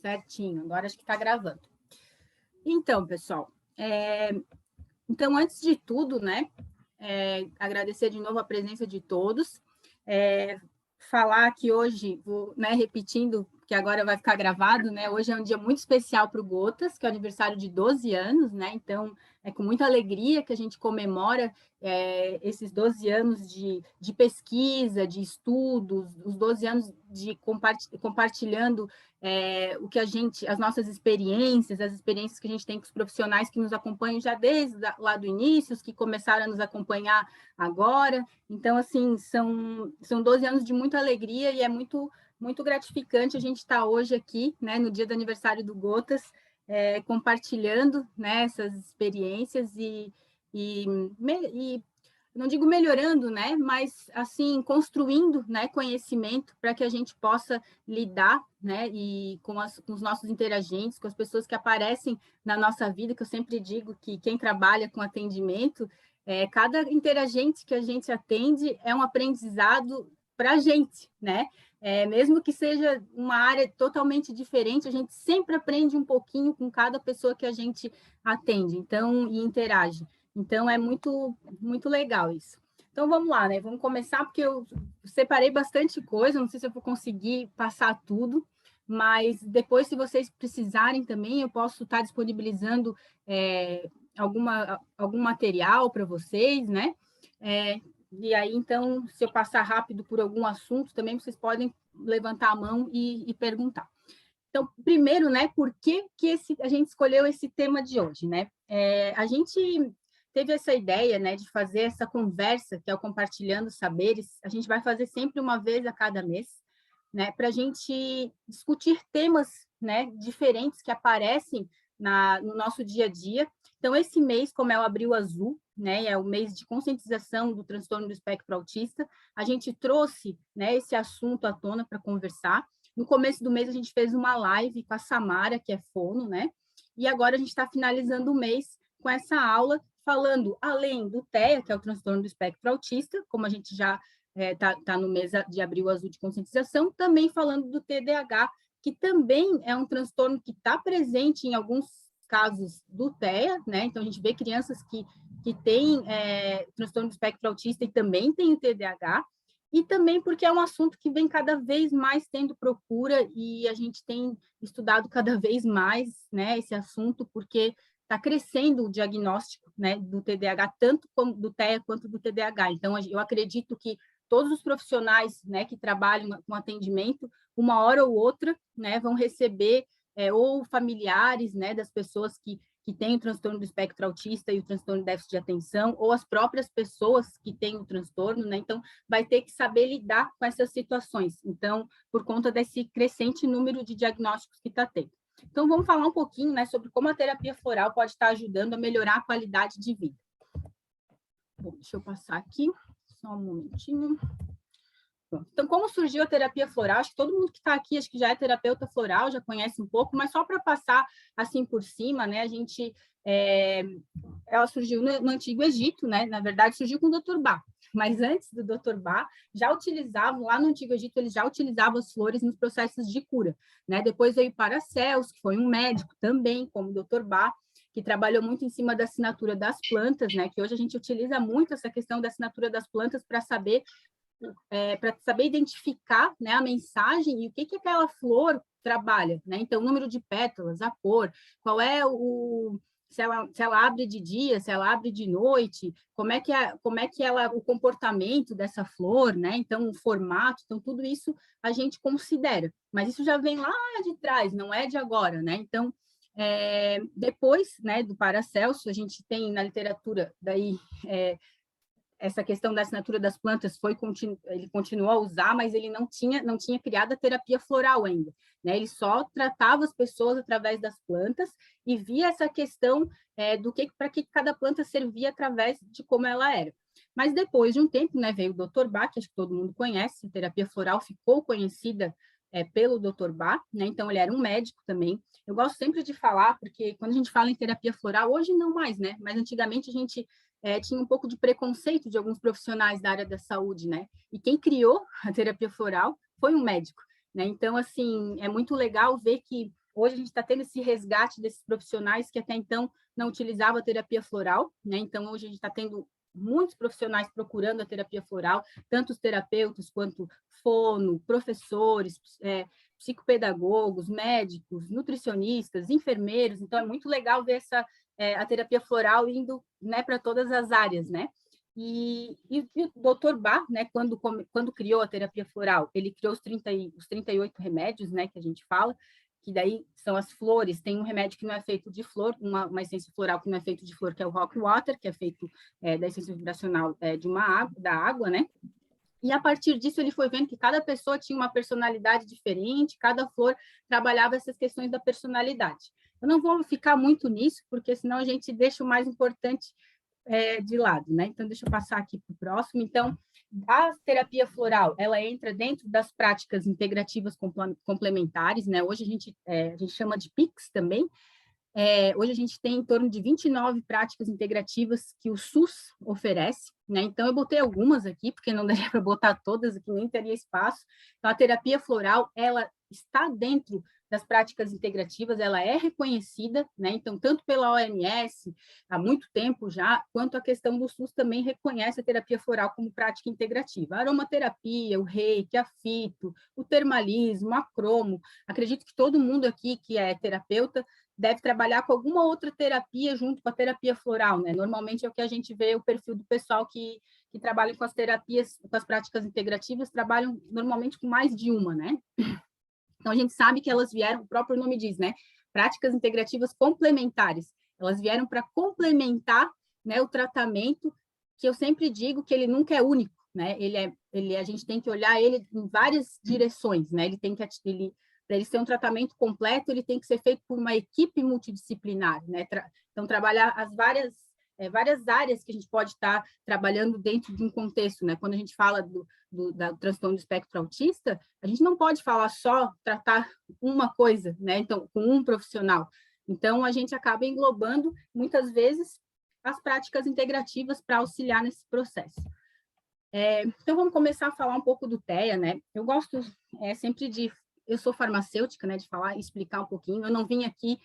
Certinho, agora acho que está gravando. Então, pessoal, então, antes de tudo, né, agradecer de novo a presença de todos, falar que hoje, vou, né, repetindo, que agora vai ficar gravado, né, hoje é um dia muito especial para o Gotas, que é o aniversário de 12 anos, né, então é com muita alegria que a gente comemora esses 12 anos de pesquisa, de estudos, os 12 anos de compartilhando o que as nossas experiências, as experiências que a gente tem com os profissionais que nos acompanham já desde lá do início, os que começaram a nos acompanhar agora. Então, assim, são 12 anos de muita alegria e é muito gratificante a gente estar hoje aqui, né, no dia do aniversário do Gotas, compartilhando, né, essas experiências e não digo melhorando, né, mas assim construindo, né, conhecimento para que a gente possa lidar, né, e com os nossos interagentes, com as pessoas que aparecem na nossa vida, que eu sempre digo que quem trabalha com atendimento, cada interagente que a gente atende é um aprendizado para a gente, né? Mesmo que seja uma área totalmente diferente, a gente sempre aprende um pouquinho com cada pessoa que a gente atende, então, e interage. Então, é muito legal isso. Então, vamos lá, né? Vamos começar, porque eu separei bastante coisa, não sei se eu vou conseguir passar tudo, mas depois, se vocês precisarem também, eu posso estar disponibilizando algum material para vocês, né? E aí, então, se eu passar rápido por algum assunto, também vocês podem levantar a mão e perguntar. Então, primeiro, né, por que a gente escolheu esse tema de hoje, né? A gente teve essa ideia, né, de fazer essa conversa, que é o Compartilhando Saberes, a gente vai fazer sempre uma vez a cada mês, né, para a gente discutir temas, né, diferentes que aparecem no nosso dia a dia. Então, esse mês, como é o Abril Azul, né, é o mês de conscientização do transtorno do espectro autista, a gente trouxe, né, esse assunto à tona para conversar. No começo do mês, a gente fez uma live com a Samara, que é fono, né? E agora a gente está finalizando o mês com essa aula, falando, além do TEA, que é o transtorno do espectro autista, como a gente já está no mês de Abril Azul de conscientização, também falando do TDAH, que também é um transtorno que está presente em alguns casos do TEA, né? Então, a gente vê crianças que têm transtorno do espectro autista e também têm o TDAH, e também porque é um assunto que vem cada vez mais tendo procura e a gente tem estudado cada vez mais, né, esse assunto, porque está crescendo o diagnóstico, né, do TDAH, tanto do TEA quanto do TDAH. Então, eu acredito que todos os profissionais, né, que trabalham com atendimento, uma hora ou outra, né, vão receber ou familiares, né, das pessoas que têm o transtorno do espectro autista e o transtorno de déficit de atenção, ou as próprias pessoas que têm o transtorno, né? Então, vai ter que saber lidar com essas situações. Então, por conta desse crescente número de diagnósticos que está tendo. Então, vamos falar um pouquinho, né, sobre como a terapia floral pode estar ajudando a melhorar a qualidade de vida. Bom, deixa eu passar aqui, só um momentinho. Então, como surgiu a terapia floral? Acho que todo mundo que está aqui, acho que já é terapeuta floral, já conhece um pouco, mas só para passar assim por cima, né? Ela surgiu no Antigo Egito, né? Na verdade, surgiu com o Dr. Bach. Mas antes do Dr. Bach, já utilizavam, lá no Antigo Egito, eles já utilizavam as flores nos processos de cura, né? Depois veio Paracelso, que foi um médico também, como o Dr. Bach, que trabalhou muito em cima da assinatura das plantas, né? Que hoje a gente utiliza muito essa questão da assinatura das plantas para saber identificar, né, a mensagem e o que aquela flor trabalha, né? Então, o número de pétalas, a cor, qual é se ela abre de dia, se ela abre de noite, como é que o comportamento dessa flor, né? Então, o formato, então tudo isso a gente considera, mas isso já vem lá de trás, não é de agora, né? Então, depois, né, do Paracelso, a gente tem na literatura daí essa questão da assinatura das plantas ele continuou a usar, mas ele não tinha criado a terapia floral ainda, né? Ele só tratava as pessoas através das plantas e via essa questão para que cada planta servia através de como ela era. Mas depois de um tempo, né, veio o Dr. Bach, que acho que todo mundo conhece, a terapia floral ficou conhecida pelo Dr. Bach, né? Então ele era um médico também. Eu gosto sempre de falar, porque quando a gente fala em terapia floral, hoje não mais, né? Mas antigamente a gente tinha um pouco de preconceito de alguns profissionais da área da saúde, né? E quem criou a terapia floral foi um médico, né? Então, assim, é muito legal ver que hoje a gente está tendo esse resgate desses profissionais que até então não utilizavam a terapia floral, né? Então, hoje a gente está tendo muitos profissionais procurando a terapia floral, tanto os terapeutas quanto fono, professores, psicopedagogos, médicos, nutricionistas, enfermeiros. Então, é muito legal ver a terapia floral indo, né, para todas as áreas, né? E o Dr. Bach, né, quando criou a terapia floral, ele criou os 38 remédios, né, que a gente fala, que daí são as flores. Tem um remédio que não é feito de flor, uma essência floral que não é feito de flor, que é o Rock Water, que é feito da essência vibracional da água, né? E a partir disso ele foi vendo que cada pessoa tinha uma personalidade diferente, cada flor trabalhava essas questões da personalidade. Eu não vou ficar muito nisso, porque senão a gente deixa o mais importante de lado, né? Então, deixa eu passar aqui para o próximo. Então, a terapia floral, ela entra dentro das práticas integrativas complementares, né? Hoje a gente chama de PICs também. Hoje a gente tem em torno de 29 práticas integrativas que o SUS oferece, né? Então, eu botei algumas aqui, porque não daria para botar todas aqui, nem teria espaço. Então, a terapia floral, ela está dentro das práticas integrativas, ela é reconhecida, né? Então, tanto pela OMS, há muito tempo já, quanto a questão do SUS também reconhece a terapia floral como prática integrativa. A aromaterapia, o reiki, a fito, o termalismo, a cromo, acredito que todo mundo aqui que é terapeuta deve trabalhar com alguma outra terapia junto com a terapia floral, né? Normalmente é o que a gente vê, o perfil do pessoal que trabalha com as terapias, com as práticas integrativas, trabalham normalmente com mais de uma, né? Então, a gente sabe que elas vieram, o próprio nome diz, né? Práticas integrativas complementares. Elas vieram para complementar, né, o tratamento, que eu sempre digo que ele nunca é único, né? A gente tem que olhar ele em várias direções, né? Para ele ser um tratamento completo, ele tem que ser feito por uma equipe multidisciplinar, né? Então, trabalhar as várias áreas que a gente pode estar trabalhando dentro de um contexto, né? Quando a gente fala do transtorno do espectro autista, a gente não pode falar só tratar uma coisa, né? Então, com um profissional. Então, a gente acaba englobando, muitas vezes, as práticas integrativas para auxiliar nesse processo. Então, vamos começar a falar um pouco do TEA, né? Eu gosto sempre eu sou farmacêutica, né, de falar e explicar um pouquinho. Eu não vim aqui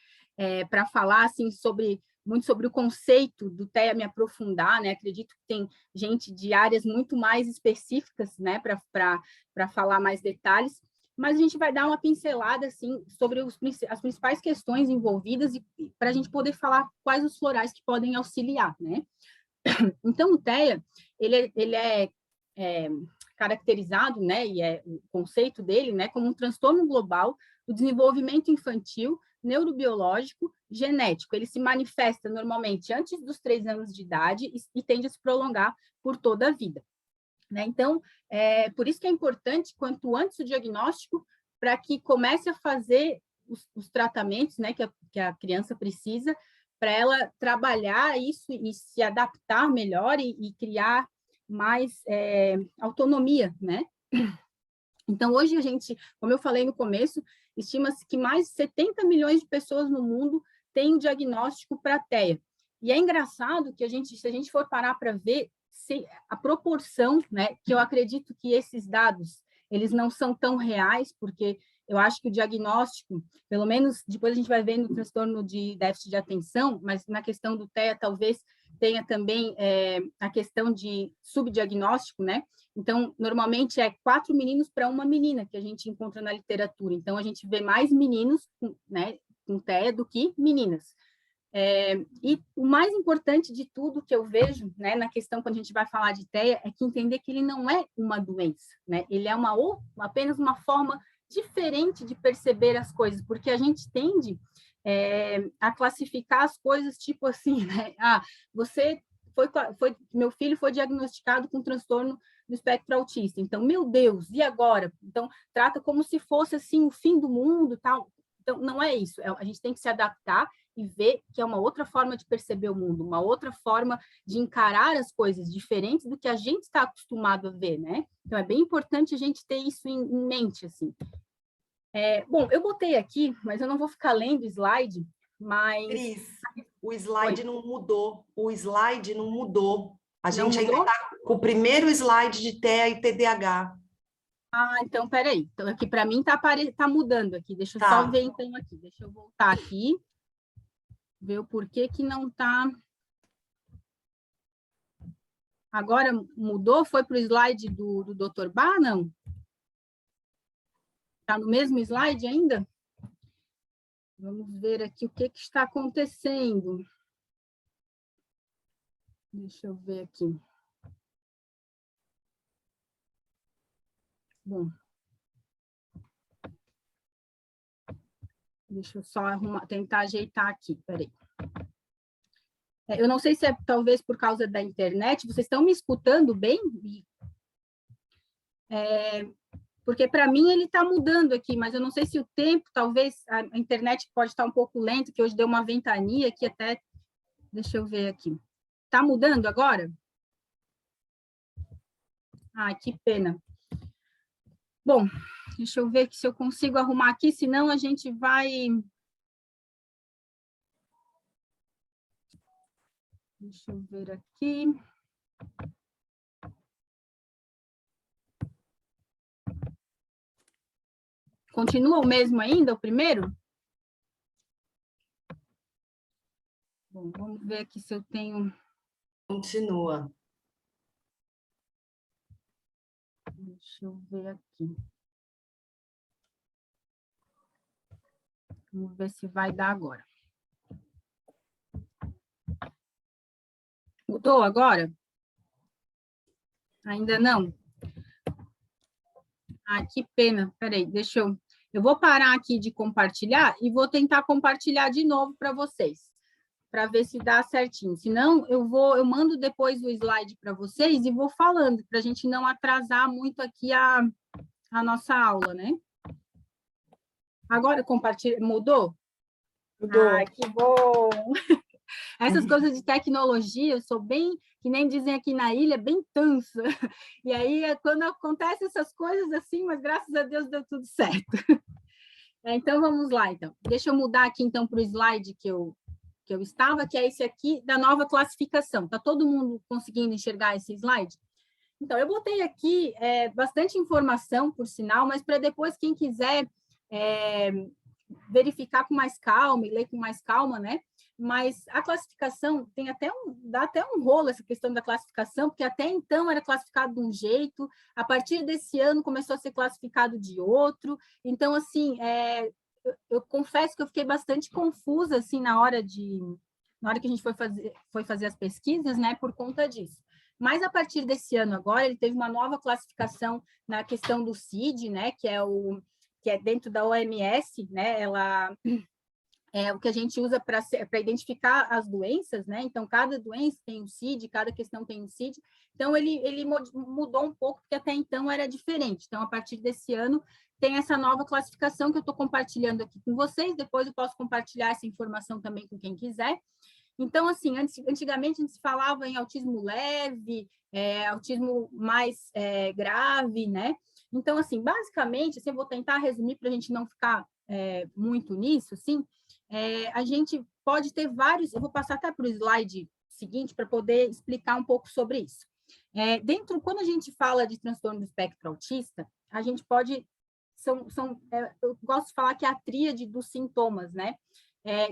para falar assim muito sobre o conceito do TEA, me aprofundar, né? Acredito que tem gente de áreas muito mais específicas, né, para falar mais detalhes, mas a gente vai dar uma pincelada assim sobre as principais questões envolvidas e para a gente poder falar quais os florais que podem auxiliar, né? Então, o TEA, ele é caracterizado, né, e o conceito dele, né, como um transtorno global do desenvolvimento infantil, neurobiológico, genético. Ele se manifesta normalmente antes dos 3 anos de idade e tende a se prolongar por toda a vida, né? Então, por isso que é importante, quanto antes o diagnóstico, para que comece a fazer os tratamentos, né, que a criança precisa, para ela trabalhar isso e se adaptar melhor e criar mais autonomia, né? Então, hoje a gente, como eu falei no começo, estima-se que mais de 70 milhões de pessoas no mundo têm o diagnóstico para TEA. E é engraçado que se a gente for parar para ver a proporção, né, que eu acredito que esses dados, eles não são tão reais, porque eu acho que o diagnóstico, pelo menos depois a gente vai ver no transtorno de déficit de atenção, mas na questão do TEA talvez tenha também a questão de subdiagnóstico, né? Então, normalmente 4 meninos para uma menina que a gente encontra na literatura. Então, a gente vê mais meninos, né, com TEA do que meninas. E o mais importante de tudo que eu vejo, né, na questão quando a gente vai falar de TEA é que entender que ele não é uma doença, né? Ele é apenas uma forma diferente de perceber as coisas, porque a gente tende a classificar as coisas tipo assim, né? Meu filho foi diagnosticado com transtorno do espectro autista. Então, meu Deus, e agora? Então, trata como se fosse assim o fim do mundo, tal. Então, não é isso. A gente tem que se adaptar e ver que é uma outra forma de perceber o mundo, uma outra forma de encarar as coisas diferentes do que a gente está acostumado a ver, né? Então, é bem importante a gente ter isso em mente, assim. Bom, eu botei aqui, mas eu não vou ficar lendo o slide, mas... Cris, o slide não mudou. O slide não mudou. A gente ainda está com o primeiro slide de TEA e TDAH. Ah, então, peraí. Então, aqui para mim tá mudando aqui. Deixa eu só Tá. ver, então, aqui. Deixa eu voltar aqui, ver o porquê que não está... Agora mudou? Foi para o slide do Dr. Bá? Não? Está no mesmo slide ainda? Vamos ver aqui o que está acontecendo. Deixa eu ver aqui. Bom. Deixa eu só tentar ajeitar aqui, peraí. Eu não sei se é talvez por causa da internet, vocês estão me escutando bem? Porque para mim ele está mudando aqui, mas eu não sei se o tempo, talvez a internet pode estar um pouco lenta, que hoje deu uma ventania aqui até... Deixa eu ver aqui. Está mudando agora? Ah, que pena. Bom, deixa eu ver se eu consigo arrumar aqui, senão a gente vai... Deixa eu ver aqui. Continua o mesmo ainda, o primeiro? Bom, vamos ver aqui se eu tenho... Continua. Deixa eu ver aqui. Vamos ver se vai dar agora. Mudou agora? Ainda não? Ah, que pena. Peraí, deixa eu... Eu vou parar aqui de compartilhar e vou tentar compartilhar de novo para vocês, para ver se dá certinho. Senão, eu mando depois o slide para vocês e vou falando, para a gente não atrasar muito aqui a nossa aula, né? Agora compartilha... Mudou? Mudou. Ai, que bom! Essas coisas de tecnologia, eu sou bem, que nem dizem aqui na ilha, bem tansa. E aí, quando acontecem essas coisas assim, mas graças a Deus deu tudo certo. Então, vamos lá, então. Deixa eu mudar aqui, então, para o slide que eu estava, que é esse aqui, da nova classificação. Está todo mundo conseguindo enxergar esse slide? Então, eu botei aqui bastante informação, por sinal, mas para depois, quem quiser verificar com mais calma e ler com mais calma, né? Mas a classificação dá até um rolo essa questão da classificação, porque até então era classificado de um jeito, a partir desse ano começou a ser classificado de outro. Então, assim, eu confesso que eu fiquei bastante confusa assim na hora que a gente foi fazer as pesquisas, né? Por conta disso. Mas a partir desse ano agora, ele teve uma nova classificação na questão do CID, né? Que é dentro da OMS, né? Ela é o que a gente usa para identificar as doenças, né? Então, cada doença tem um CID, cada questão tem um CID. Então, ele mudou um pouco, porque até então era diferente. Então, a partir desse ano, tem essa nova classificação que eu estou compartilhando aqui com vocês. Depois eu posso compartilhar essa informação também com quem quiser. Então, assim, antigamente a gente falava em autismo leve, autismo mais grave, né? Então, assim, basicamente, assim, eu vou tentar resumir para a gente não ficar muito nisso, assim, a gente pode ter vários... Eu vou passar até para o slide seguinte para poder explicar um pouco sobre isso. Quando a gente fala de transtorno do espectro autista, a gente pode... eu gosto de falar que é a tríade dos sintomas, né?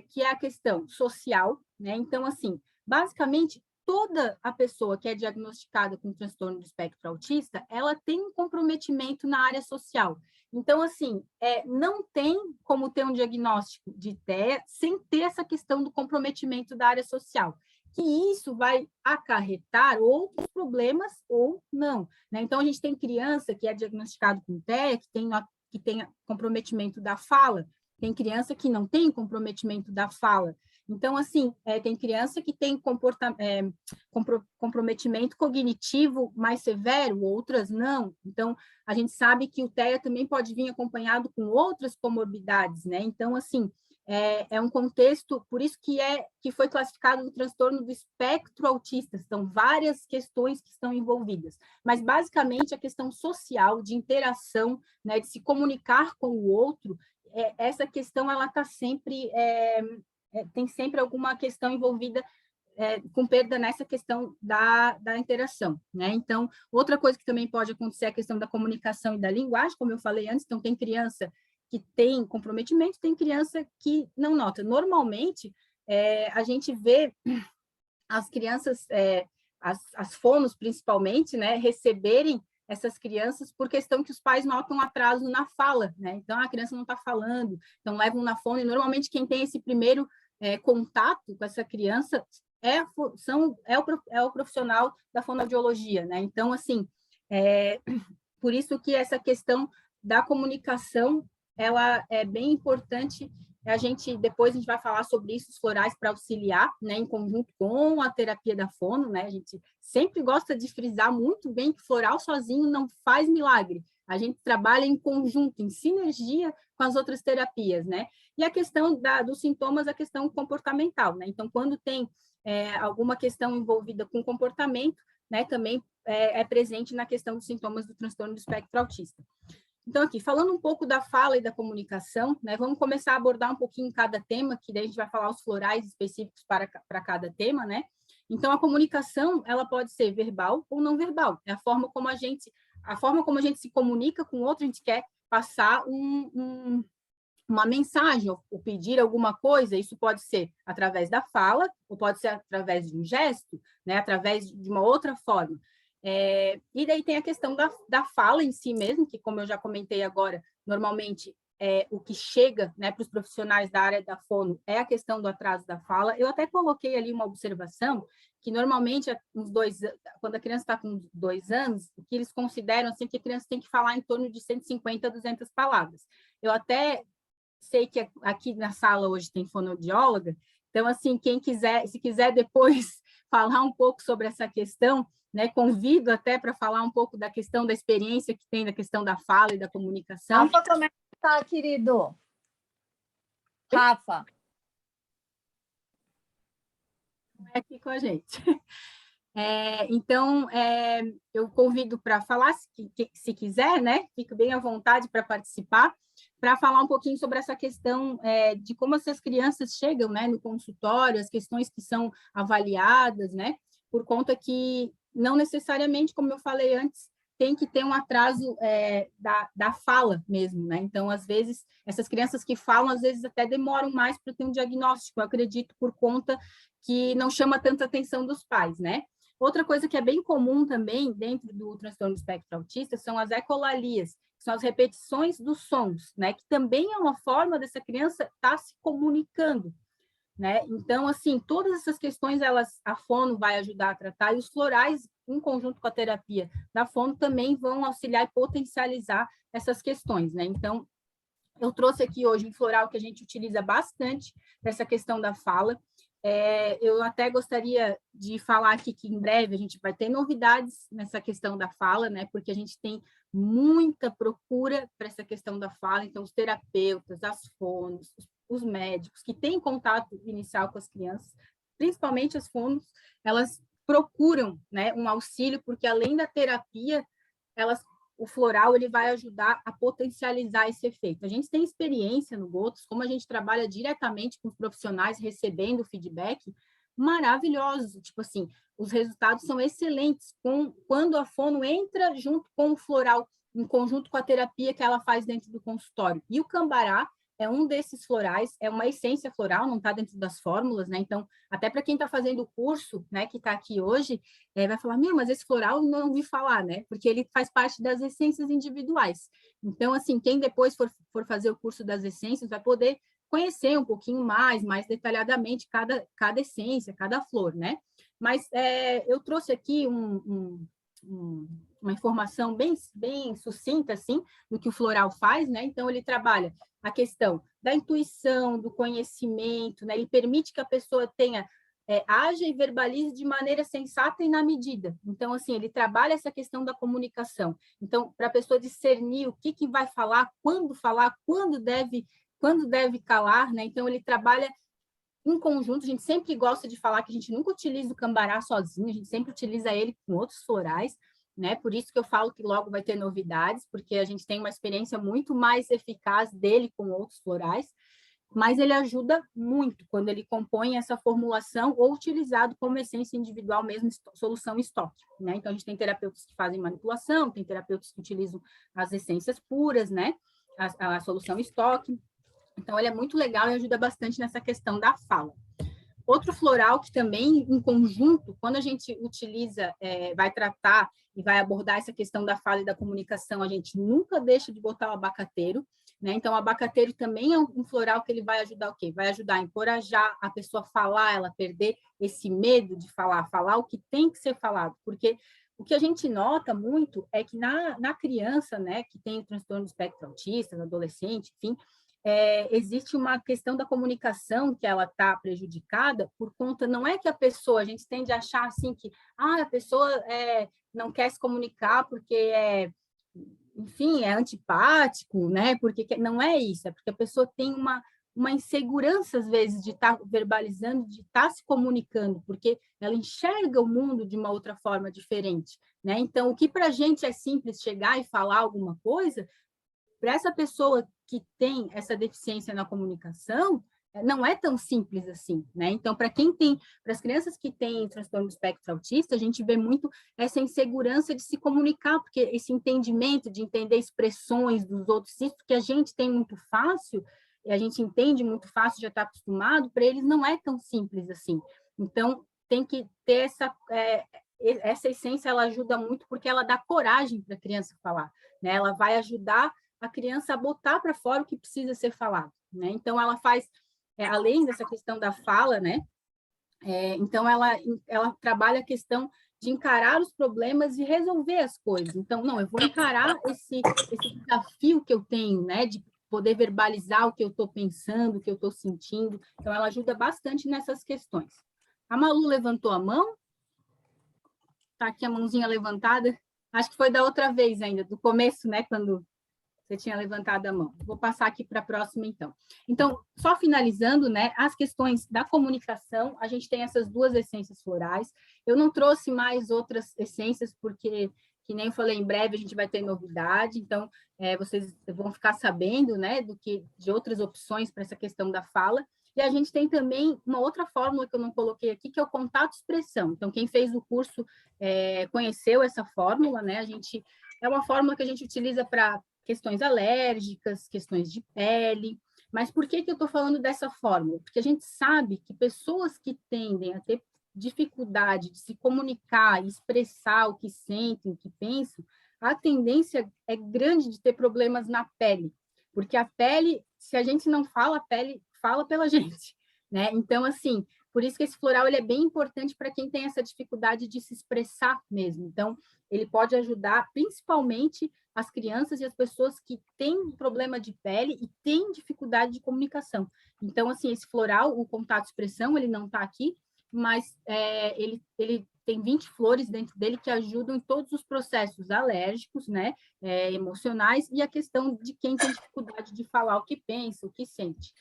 Que é a questão social, né? Então, assim, basicamente, toda a pessoa que é diagnosticada com transtorno do espectro autista, ela tem um comprometimento na área social. Então, assim, não tem como ter um diagnóstico de TEA sem ter essa questão do comprometimento da área social, que isso vai acarretar outros problemas ou não, né? Então, a gente tem criança que é diagnosticado com TEA, que tem comprometimento da fala, tem criança que não tem comprometimento da fala. Então, assim, tem criança que tem comprometimento cognitivo mais severo, outras não. Então, a gente sabe que o TEA também pode vir acompanhado com outras comorbidades, né? Então, assim, é um contexto, por isso que foi classificado no transtorno do espectro autista. São várias questões que estão envolvidas, mas basicamente a questão social, de interação, né, de se comunicar com o outro, essa questão ela está sempre tem sempre alguma questão envolvida com perda nessa questão da interação, né? Então, outra coisa que também pode acontecer é a questão da comunicação e da linguagem, como eu falei antes. Então, tem criança que tem comprometimento, tem criança que não nota. Normalmente, a gente vê as crianças, as fonos principalmente, né, receberem essas crianças por questão que os pais notam atraso na fala, né? Então, a criança não está falando, então levam na fono, e normalmente quem tem esse primeiro contato com essa criança é o profissional da fonoaudiologia, né? Então, assim, por isso que essa questão da comunicação, ela é bem importante. Depois a gente vai falar sobre isso, os florais para auxiliar, né, em conjunto com a terapia da fono, né? A gente sempre gosta de frisar muito bem que floral sozinho não faz milagre. A gente trabalha em conjunto, em sinergia com as outras terapias, né? E a questão dos sintomas, a questão comportamental, né? Então, quando tem alguma questão envolvida com comportamento, né, também é presente na questão dos sintomas do transtorno do espectro autista. Então, aqui, falando um pouco da fala e da comunicação, né, vamos começar a abordar um pouquinho cada tema, que daí a gente vai falar os florais específicos para cada tema, né? Então, a comunicação, ela pode ser verbal ou não verbal. É a forma como a gente se comunica com o outro. A gente quer passar uma mensagem ou pedir alguma coisa. Isso pode ser através da fala ou pode ser através de um gesto, né, através de uma outra forma. E daí tem a questão da fala em si mesmo, que, como eu já comentei agora, normalmente o que chega, né, para os profissionais da área da fono é a questão do atraso da fala. Eu até coloquei ali uma observação que normalmente, quando a criança está com 2 anos, o que eles consideram assim, que a criança tem que falar em torno de 150 a 200 palavras. Eu até sei que aqui na sala hoje tem fonoaudióloga, então, assim, se quiser depois falar um pouco sobre essa questão, né, convido até para falar um pouco da questão da experiência que tem, da questão da fala e da comunicação. Rafa, como é que está, querido? Rafa. Aqui com a gente. Então, eu convido para falar, se quiser, né? Fique bem à vontade para participar, para falar um pouquinho sobre essa questão de como essas crianças chegam, né, no consultório, as questões que são avaliadas, né? Por conta que não necessariamente, como eu falei antes, tem que ter um atraso da fala mesmo, né? Então, às vezes, essas crianças que falam, às vezes até demoram mais para ter um diagnóstico, eu acredito, por conta que não chama tanta atenção dos pais, né? Outra coisa que é bem comum também dentro do transtorno do espectro autista são as ecolalias, que são as repetições dos sons, né? Que também é uma forma dessa criança estar se comunicando, né? Então, assim, todas essas questões, a fono vai ajudar a tratar, e os florais, em conjunto com a terapia da fono, também vão auxiliar e potencializar essas questões, né? Então, eu trouxe aqui hoje um floral que a gente utiliza bastante para essa questão da fala. Eu até gostaria de falar aqui que em breve a gente vai ter novidades nessa questão da fala, né? Porque a gente tem muita procura para essa questão da fala. Então, os terapeutas, as fonos, os médicos que têm contato inicial com as crianças, principalmente as fonos, elas procuram, né, um auxílio, porque além da terapia, o floral ele vai ajudar a potencializar esse efeito. A gente tem experiência no Gotos, como a gente trabalha diretamente com os profissionais recebendo feedback, maravilhosos. Tipo assim, os resultados são excelentes quando a fono entra junto com o floral, em conjunto com a terapia que ela faz dentro do consultório. E o cambará é um desses florais, é uma essência floral, não está dentro das fórmulas, né? Então, até para quem está fazendo o curso, né, que está aqui hoje, vai falar, mas esse floral não ouvi falar, né? Porque ele faz parte das essências individuais. Então, assim, quem depois for fazer o curso das essências vai poder conhecer um pouquinho mais detalhadamente cada essência, cada flor, né? Mas eu trouxe aqui uma informação bem sucinta, assim, do que o floral faz, né? Então, ele trabalha a questão da intuição, do conhecimento, né? Ele permite que a pessoa haja e verbalize de maneira sensata e na medida. Então, assim, ele trabalha essa questão da comunicação. Então, para a pessoa discernir o que vai falar, quando deve calar, né? Então, ele trabalha em conjunto. A gente sempre gosta de falar que a gente nunca utiliza o cambará sozinho, a gente sempre utiliza ele com outros florais, né? Por isso que eu falo que logo vai ter novidades, porque a gente tem uma experiência muito mais eficaz dele com outros florais. mas ele ajuda muito quando ele compõe essa formulação ou utilizado como essência individual mesmo, solução estoque, né? Então, a gente tem terapeutas que fazem manipulação, tem terapeutas que utilizam as essências puras, né? A solução estoque. Então, ele é muito legal e ajuda bastante nessa questão da fala. Outro floral que também, em conjunto, quando a gente utiliza, vai tratar e vai abordar essa questão da fala e da comunicação, a gente nunca deixa de botar o abacateiro, né? Então, o abacateiro também é um floral que ele vai ajudar o quê? Vai ajudar a encorajar a pessoa a falar, ela perder esse medo de falar o que tem que ser falado, porque o que a gente nota muito é que na criança, né, que tem o transtorno do espectro autista, no adolescente, enfim, existe uma questão da comunicação que ela está prejudicada por conta, não é que a pessoa, a gente tende a achar assim que a pessoa não quer se comunicar porque enfim, é antipático, né? Porque não é isso, é porque a pessoa tem uma insegurança, às vezes, de estar verbalizando, de estar se comunicando, porque ela enxerga o mundo de uma outra forma diferente, né? Então, o que para a gente é simples chegar e falar alguma coisa, para essa pessoa que tem essa deficiência na comunicação, não é tão simples assim, né? Então, para as crianças que têm transtorno do espectro autista, a gente vê muito essa insegurança de se comunicar, porque esse entendimento de entender expressões dos outros, isso que a gente tem muito fácil, e a gente entende muito fácil, já está acostumado, para eles não é tão simples assim. Então, tem que ter essa essência, ela ajuda muito porque ela dá coragem para a criança falar, né? Ela vai ajudar a criança a botar para fora o que precisa ser falado, né? Então, ela faz, além dessa questão da fala, né? Então, ela trabalha a questão de encarar os problemas e resolver as coisas. Então, não, eu vou encarar esse desafio que eu tenho, né? De poder verbalizar o que eu estou pensando, o que eu estou sentindo. Então, ela ajuda bastante nessas questões. A Malu levantou a mão. Está aqui a mãozinha levantada. Acho que foi da outra vez ainda, do começo, né? Quando você tinha levantado a mão. Vou passar aqui para a próxima, então. Então, só finalizando, né, as questões da comunicação, a gente tem essas duas essências florais. Eu não trouxe mais outras essências, porque, que nem eu falei, em breve a gente vai ter novidade, então, vocês vão ficar sabendo, né, de outras opções para essa questão da fala. E a gente tem também uma outra fórmula que eu não coloquei aqui, que é o contato-expressão. Então, quem fez o curso conheceu essa fórmula, né? É uma fórmula que a gente utiliza para questões alérgicas, questões de pele. Mas por que eu estou falando dessa fórmula? Porque a gente sabe que pessoas que tendem a ter dificuldade de se comunicar, expressar o que sentem, o que pensam, a tendência é grande de ter problemas na pele, porque a pele, se a gente não fala, a pele fala pela gente, né? Então, assim, por isso que esse floral ele é bem importante para quem tem essa dificuldade de se expressar mesmo. Então, ele pode ajudar principalmente as crianças e as pessoas que têm problema de pele e têm dificuldade de comunicação. Então, assim, esse floral, o contato-expressão, ele não está aqui, mas ele tem 20 flores dentro dele que ajudam em todos os processos alérgicos, né, emocionais, e a questão de quem tem dificuldade de falar o que pensa, o que sente.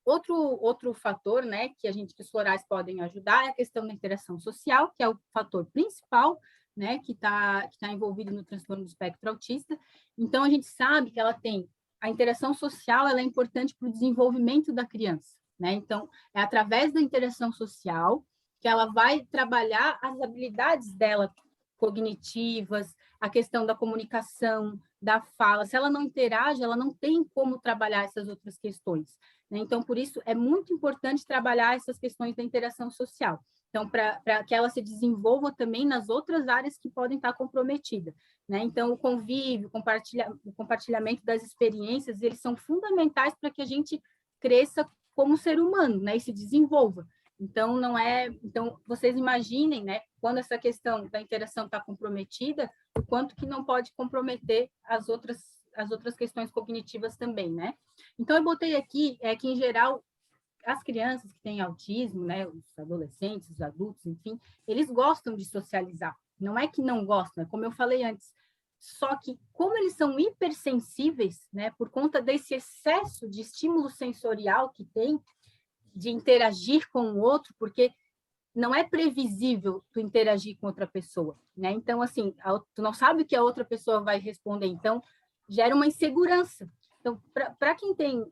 Outro fator, né, que os florais podem ajudar é a questão da interação social, que é o fator principal, né, que tá envolvido no transtorno do espectro autista. Então, a gente sabe que a interação social, ela é importante para o desenvolvimento da criança, né? Então, é através da interação social que ela vai trabalhar as habilidades dela cognitivas, a questão da comunicação, da fala. Se ela não interage, ela não tem como trabalhar essas outras questões, né? Então, por isso, é muito importante trabalhar essas questões da interação social. Então, para que ela se desenvolva também nas outras áreas que podem estar comprometidas, né? Então, o convívio, o compartilhamento das experiências, eles são fundamentais para que a gente cresça como ser humano, né? E se desenvolva. Então, Então, vocês imaginem, né? Quando essa questão da interação está comprometida, o quanto que não pode comprometer as outras questões cognitivas também, né? Então, eu botei aqui que, em geral, as crianças que têm autismo, né, os adolescentes, os adultos, enfim, eles gostam de socializar. Não é que não gostam, é como eu falei antes. Só que, como eles são hipersensíveis, né, por conta desse excesso de estímulo sensorial que tem, de interagir com o outro, porque não é previsível tu interagir com outra pessoa, né? Então, assim, tu não sabe o que a outra pessoa vai responder, então gera uma insegurança. Então, para quem tem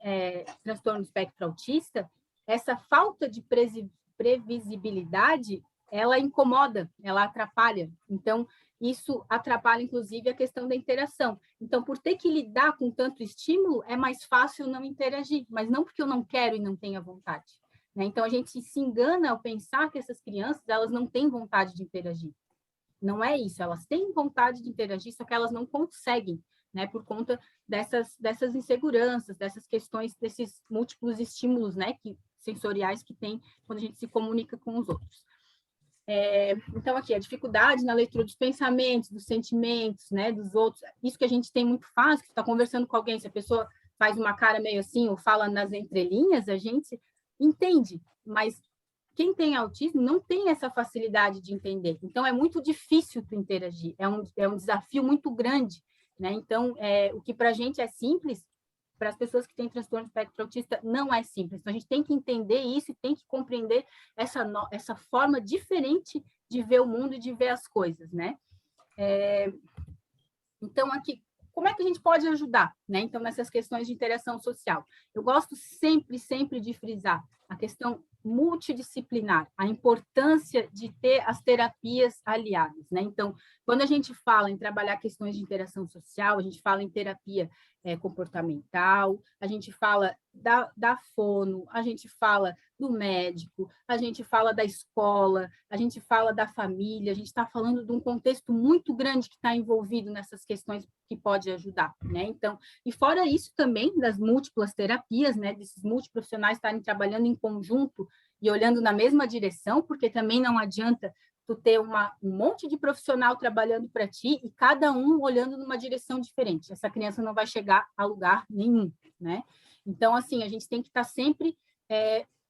transtorno do espectro autista, essa falta de previsibilidade, ela incomoda, ela atrapalha. Então, isso atrapalha, inclusive, a questão da interação. Então, por ter que lidar com tanto estímulo, é mais fácil não interagir, mas não porque eu não quero e não tenha vontade, né? Então, a gente se engana ao pensar que essas crianças, elas não têm vontade de interagir. Não é isso, elas têm vontade de interagir, só que elas não conseguem, né? Por conta dessas inseguranças, dessas questões, desses múltiplos estímulos, né? Sensoriais que tem quando a gente se comunica com os outros. Então, aqui, a dificuldade na leitura dos pensamentos, dos sentimentos, né, dos outros, isso que a gente tem muito fácil, que você está conversando com alguém, se a pessoa faz uma cara meio assim, ou fala nas entrelinhas, a gente entende, mas quem tem autismo não tem essa facilidade de entender, então é muito difícil tu interagir, é um desafio muito grande, né? Então, o que para a gente é simples, para as pessoas que têm transtorno espectro autista, não é simples. Então, a gente tem que entender isso e tem que compreender essa forma diferente de ver o mundo e de ver as coisas, né? Então, aqui, como é que a gente pode ajudar, né? Então, nessas questões de interação social. Eu gosto sempre, sempre de frisar a questão multidisciplinar, a importância de ter as terapias aliadas, né? Então, quando a gente fala em trabalhar questões de interação social, a gente fala em terapia comportamental, a gente fala da fono, a gente fala do médico, a gente fala da escola, a gente fala da família, a gente está falando de um contexto muito grande que está envolvido nessas questões que pode ajudar, né? Então, e fora isso também das múltiplas terapias, né? Desses multiprofissionais estarem trabalhando em conjunto e olhando na mesma direção, porque também não adianta tu ter um monte de profissional trabalhando para ti e cada um olhando numa direção diferente. Essa criança não vai chegar a lugar nenhum, né? Então, assim, a gente tem que estar sempre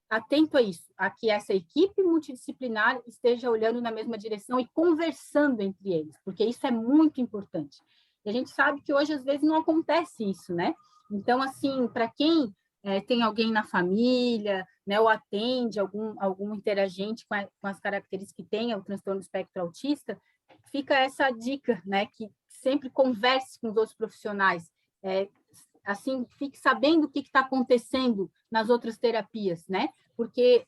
atento a isso, a que essa equipe multidisciplinar esteja olhando na mesma direção e conversando entre eles, porque isso é muito importante. E a gente sabe que hoje, às vezes, não acontece isso, né? Então, assim, para quem tem alguém na família, né, ou atende algum interagente com as características que tenha o transtorno do espectro autista, fica essa dica, né, que sempre converse com os outros profissionais, assim, fique sabendo o que está acontecendo nas outras terapias, né? Porque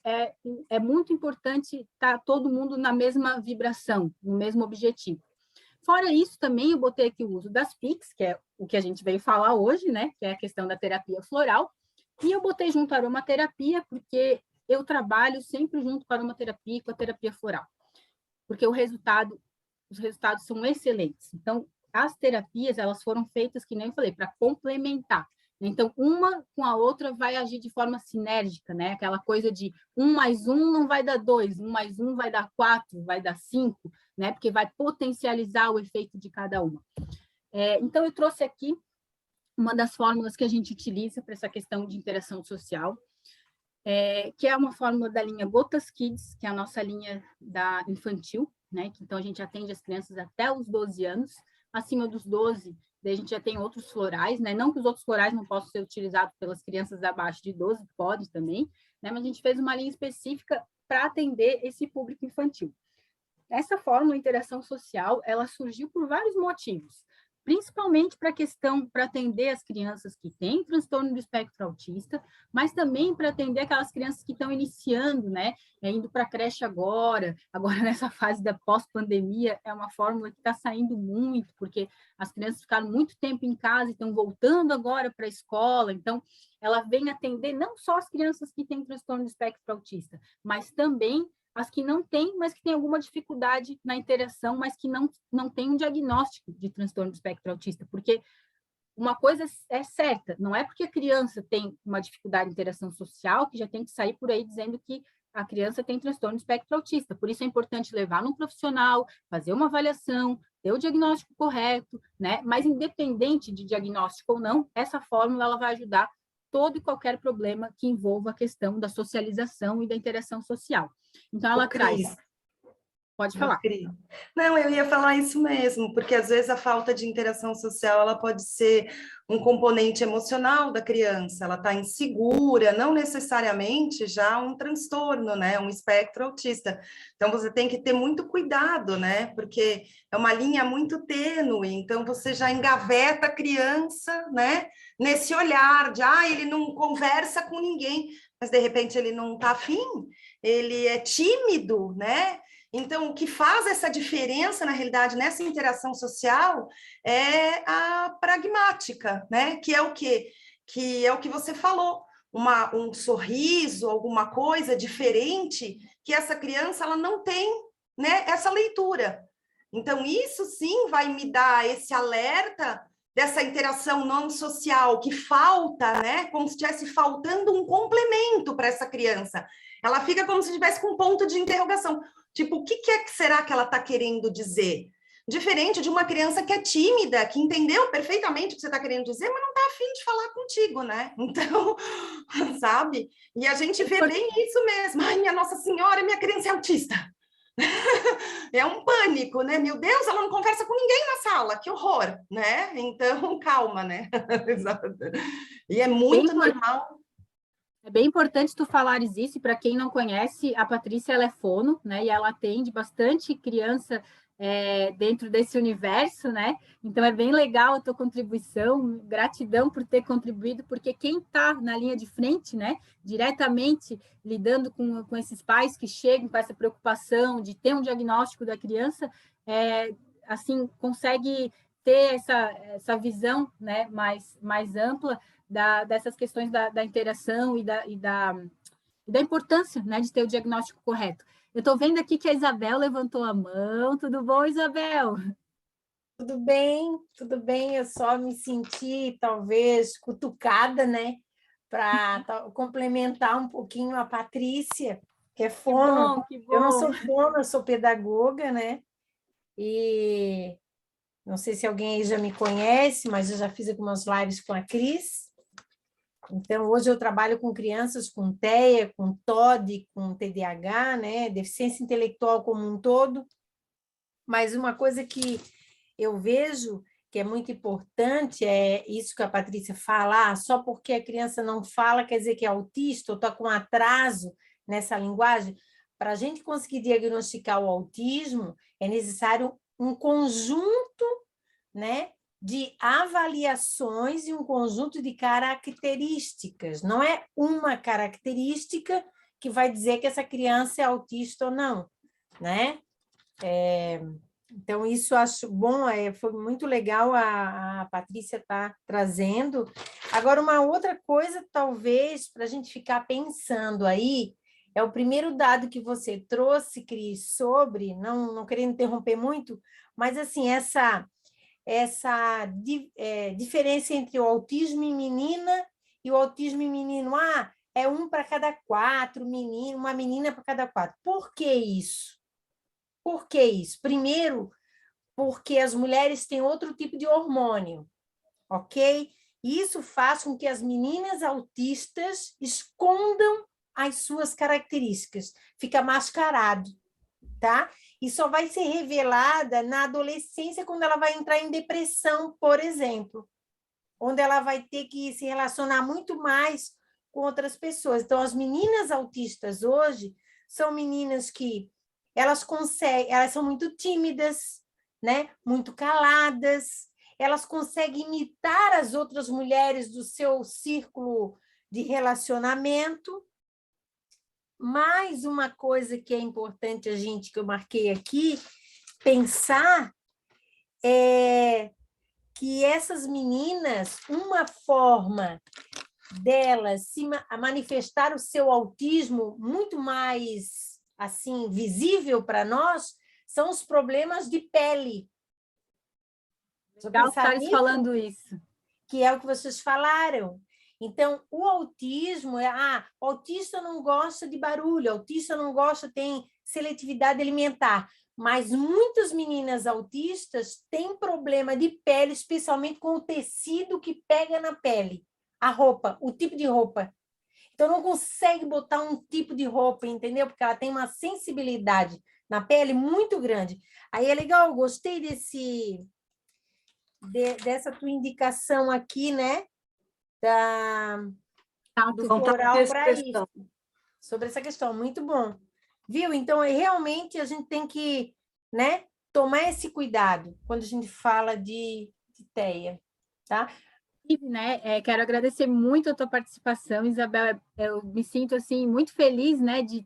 é muito importante estar todo mundo na mesma vibração, no mesmo objetivo. Fora isso, também eu botei aqui o uso das PICs, que é o que a gente veio falar hoje, né? Que é a questão da terapia floral. E eu botei junto a aromaterapia, porque eu trabalho sempre junto com a aromaterapia e com a terapia floral. Porque os resultados são excelentes. Então, as terapias, elas foram feitas, que nem eu falei, para complementar. Então, uma com a outra vai agir de forma sinérgica, né? Aquela coisa de 1 mais 1 não vai dar 2, 1 mais 1 vai dar 4, vai dar 5, né? Porque vai potencializar o efeito de cada uma. Então, eu trouxe aqui uma das fórmulas que a gente utiliza para essa questão de interação social, que é uma fórmula da linha Gotas Kids, que é a nossa linha da infantil, né? Então, a gente atende as crianças até os 12 anos. Acima dos 12, daí a gente já tem outros florais, né? Não que os outros florais não possam ser utilizados pelas crianças abaixo de 12, pode também, né? Mas a gente fez uma linha específica para atender esse público infantil. Essa fórmula de interação social, ela surgiu por vários motivos, principalmente para atender as crianças que têm transtorno do espectro autista, mas também para atender aquelas crianças que estão iniciando, né, indo para a creche agora nessa fase da pós-pandemia, é uma fórmula que está saindo muito, porque as crianças ficaram muito tempo em casa e estão voltando agora para a escola, então ela vem atender não só as crianças que têm transtorno do espectro autista, mas também as que não têm, mas que têm alguma dificuldade na interação, mas que não têm um diagnóstico de transtorno do espectro autista, porque uma coisa é certa, não é porque a criança tem uma dificuldade de interação social que já tem que sair por aí dizendo que a criança tem transtorno do espectro autista. Por isso é importante levar num profissional, fazer uma avaliação, ter o diagnóstico correto, né? Mas independente de diagnóstico ou não, essa fórmula ela vai ajudar todo e qualquer problema que envolva a questão da socialização e da interação social. Então, ela traz Pode falar. Não, eu ia falar isso mesmo, porque às vezes a falta de interação social ela pode ser um componente emocional da criança, ela está insegura, não necessariamente já um transtorno, né? Um espectro autista. Então você tem que ter muito cuidado, né? Porque é uma linha muito tênue, então você já engaveta a criança, né? Nesse olhar de ele não conversa com ninguém, mas de repente ele não está afim, ele é tímido, né? Então, o que faz essa diferença, na realidade, nessa interação social é a pragmática, né? Que é o quê? Que é o que você falou, um sorriso, alguma coisa diferente, que essa criança ela não tem, né, essa leitura. Então, isso sim vai me dar esse alerta dessa interação não social que falta, né? Como se estivesse faltando um complemento para essa criança. Ela fica como se estivesse com um ponto de interrogação. Tipo, o que é que será que ela está querendo dizer? Diferente de uma criança que é tímida, que entendeu perfeitamente o que você está querendo dizer, mas não está afim de falar contigo, né? Então, sabe? E a gente vê bem isso mesmo. Ai, minha Nossa Senhora, minha criança é autista. É um pânico, né? Meu Deus, ela não conversa com ninguém na sala, que horror, né? Então, calma, né? E é muito normal. É bem importante tu falares isso, e para quem não conhece, a Patrícia ela é fono, né? E ela atende bastante criança dentro desse universo, né? Então é bem legal a tua contribuição, gratidão por ter contribuído, porque quem está na linha de frente, né? Diretamente lidando com esses pais que chegam com essa preocupação de ter um diagnóstico da criança, assim, consegue ter essa visão, né? Mais ampla dessas questões da interação e da importância, né, de ter o diagnóstico correto. Eu estou vendo aqui que a Isabel levantou a mão. Tudo bom, Isabel? Tudo bem. Eu só me senti, talvez, cutucada, né? Para complementar um pouquinho a Patrícia, que é fono. Que bom. Eu não sou fono, eu sou pedagoga, né? E não sei se alguém aí já me conhece, mas eu já fiz algumas lives com a Cris. Então, hoje eu trabalho com crianças com TEA, com TOD, com TDAH, né? Deficiência intelectual como um todo. Mas uma coisa que eu vejo que é muito importante é isso que a Patrícia fala, só porque a criança não fala quer dizer que é autista ou está com atraso nessa linguagem. Para a gente conseguir diagnosticar o autismo, é necessário um conjunto, né, de avaliações e um conjunto de características. Não é uma característica que vai dizer que essa criança é autista ou não, né? Então, isso eu acho bom, foi muito legal a Patrícia estar trazendo. Agora, uma outra coisa, talvez, para a gente ficar pensando aí, é o primeiro dado que você trouxe, Cris, sobre, não querendo interromper muito, mas assim, essa diferença entre o autismo em menina e o autismo em menino. É um para cada 4 menino, uma menina para cada 4. Por que isso? Por que isso? Primeiro, porque as mulheres têm outro tipo de hormônio, ok? E isso faz com que as meninas autistas escondam as suas características, fica mascarado, tá? E só vai ser revelada na adolescência, quando ela vai entrar em depressão, por exemplo, onde ela vai ter que se relacionar muito mais com outras pessoas. Então, as meninas autistas hoje são meninas que elas são muito tímidas, né? Muito caladas, elas conseguem imitar as outras mulheres do seu círculo de relacionamento. Mais uma coisa que é importante que eu marquei aqui, pensar é que essas meninas, uma forma delas manifestar o seu autismo muito mais assim visível para nós são os problemas de pele. Legal estar falando isso. Que é o que vocês falaram. Então, o autismo o autista não gosta de barulho, o autista não gosta, tem seletividade alimentar, mas muitas meninas autistas têm problema de pele, especialmente com o tecido que pega na pele, a roupa, o tipo de roupa. Então, não consegue botar um tipo de roupa, entendeu? Porque ela tem uma sensibilidade na pele muito grande. Aí é legal, eu gostei dessa tua indicação aqui, né? Do floral para isso. Sobre essa questão, muito bom. Viu? Então, realmente, a gente tem que, né, tomar esse cuidado quando a gente fala de teia, tá? Né, quero agradecer muito a tua participação, Isabel. Eu me sinto assim muito feliz, né, de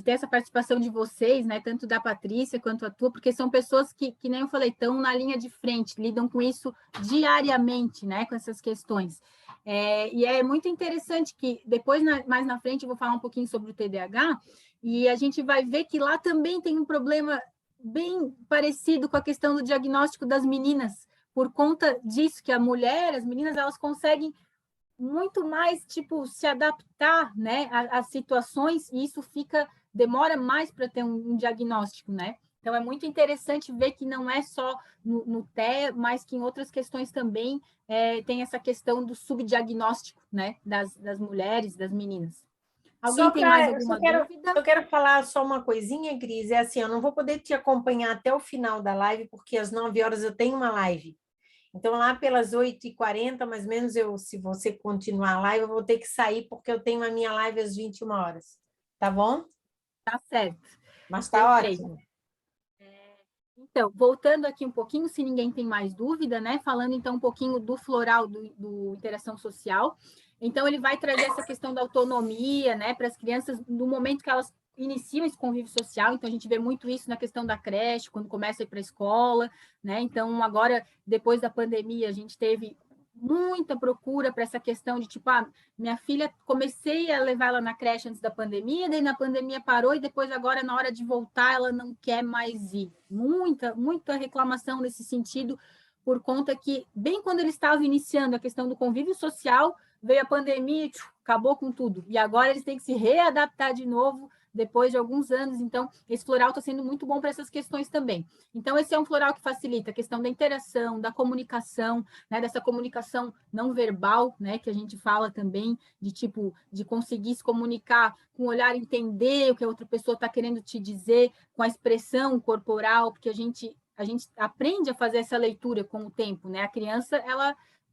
ter essa participação de vocês, né, tanto da Patrícia quanto a tua, porque são pessoas que nem eu falei, estão na linha de frente, lidam com isso diariamente, né, com essas questões. E é muito interessante que depois, mais na frente, eu vou falar um pouquinho sobre o TDAH, e a gente vai ver que lá também tem um problema bem parecido com a questão do diagnóstico das meninas, por conta disso, que as meninas, elas conseguem muito mais, tipo, se adaptar, né, às situações, e isso demora mais para ter um diagnóstico, né? Então, é muito interessante ver que não é só no TEA, mas que em outras questões também tem essa questão do subdiagnóstico, né, das mulheres, das meninas. Alguém tem mais alguma dúvida? Eu quero falar só uma coisinha, Cris, é assim, eu não vou poder te acompanhar até o final da live, porque às 9 horas eu tenho uma live. Então, lá pelas 8h40, mais ou menos, se você continuar a live, eu vou ter que sair, porque eu tenho a minha live às 21 horas. Tá bom? Tá certo. Mas tá ótimo. Então, voltando aqui um pouquinho, se ninguém tem mais dúvida, né? Falando então um pouquinho do floral, do interação social. Então, ele vai trazer essa questão da autonomia, né, para as crianças no momento que elas iniciam esse convívio social. Então, a gente vê muito isso na questão da creche, quando começa a ir para a escola, né? Então, agora, depois da pandemia, a gente teve muita procura para essa questão de tipo, minha filha, comecei a levar ela na creche antes da pandemia, daí na pandemia parou e depois agora na hora de voltar ela não quer mais ir. Muita reclamação nesse sentido, por conta que bem quando ele estava iniciando a questão do convívio social, veio a pandemia e acabou com tudo. E agora eles têm que se readaptar de novo depois de alguns anos. Então, esse floral está sendo muito bom para essas questões também. Então, esse é um floral que facilita a questão da interação, da comunicação, né, dessa comunicação não verbal, né, que a gente fala também, de conseguir se comunicar com o olhar, entender o que a outra pessoa está querendo te dizer, com a expressão corporal, porque a gente aprende a fazer essa leitura com o tempo, né? A criança,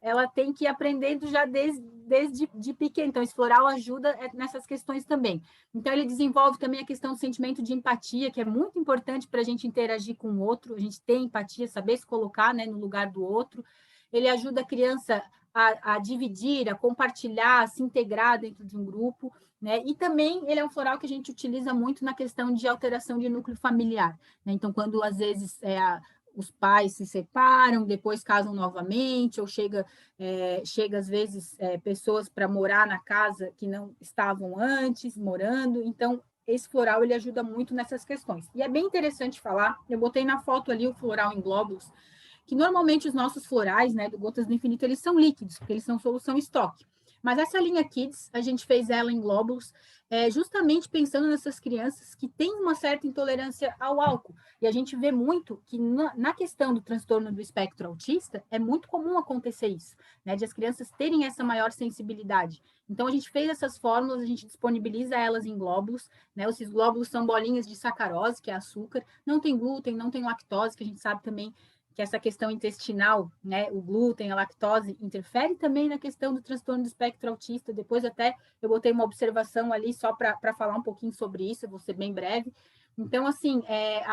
ela tem que ir aprendendo já desde pequeno. Então, esse floral ajuda nessas questões também. Então, ele desenvolve também a questão do sentimento de empatia, que é muito importante para a gente interagir com o outro, a gente ter empatia, saber se colocar, né, no lugar do outro. Ele ajuda a criança a dividir, a compartilhar, a se integrar dentro de um grupo, né? E também ele é um floral que a gente utiliza muito na questão de alteração de núcleo familiar, né? Então, quando às vezes os pais se separam, depois casam novamente, ou chega às vezes pessoas para morar na casa que não estavam antes morando. Então, esse floral ele ajuda muito nessas questões. E é bem interessante falar, eu botei na foto ali o floral em glóbulos, que normalmente os nossos florais, né, do Gotas do Infinito, eles são líquidos, porque eles são solução estoque. Mas essa linha Kids, a gente fez ela em glóbulos, justamente pensando nessas crianças que têm uma certa intolerância ao álcool. E a gente vê muito que na questão do transtorno do espectro autista, é muito comum acontecer isso, né, de as crianças terem essa maior sensibilidade. Então, a gente fez essas fórmulas, a gente disponibiliza elas em glóbulos, né? Esses glóbulos são bolinhas de sacarose, que é açúcar, não tem glúten, não tem lactose, que a gente sabe também que essa questão intestinal, né, o glúten, a lactose, interfere também na questão do transtorno do espectro autista. Depois até eu botei uma observação ali só para falar um pouquinho sobre isso, eu vou ser bem breve. Então, assim,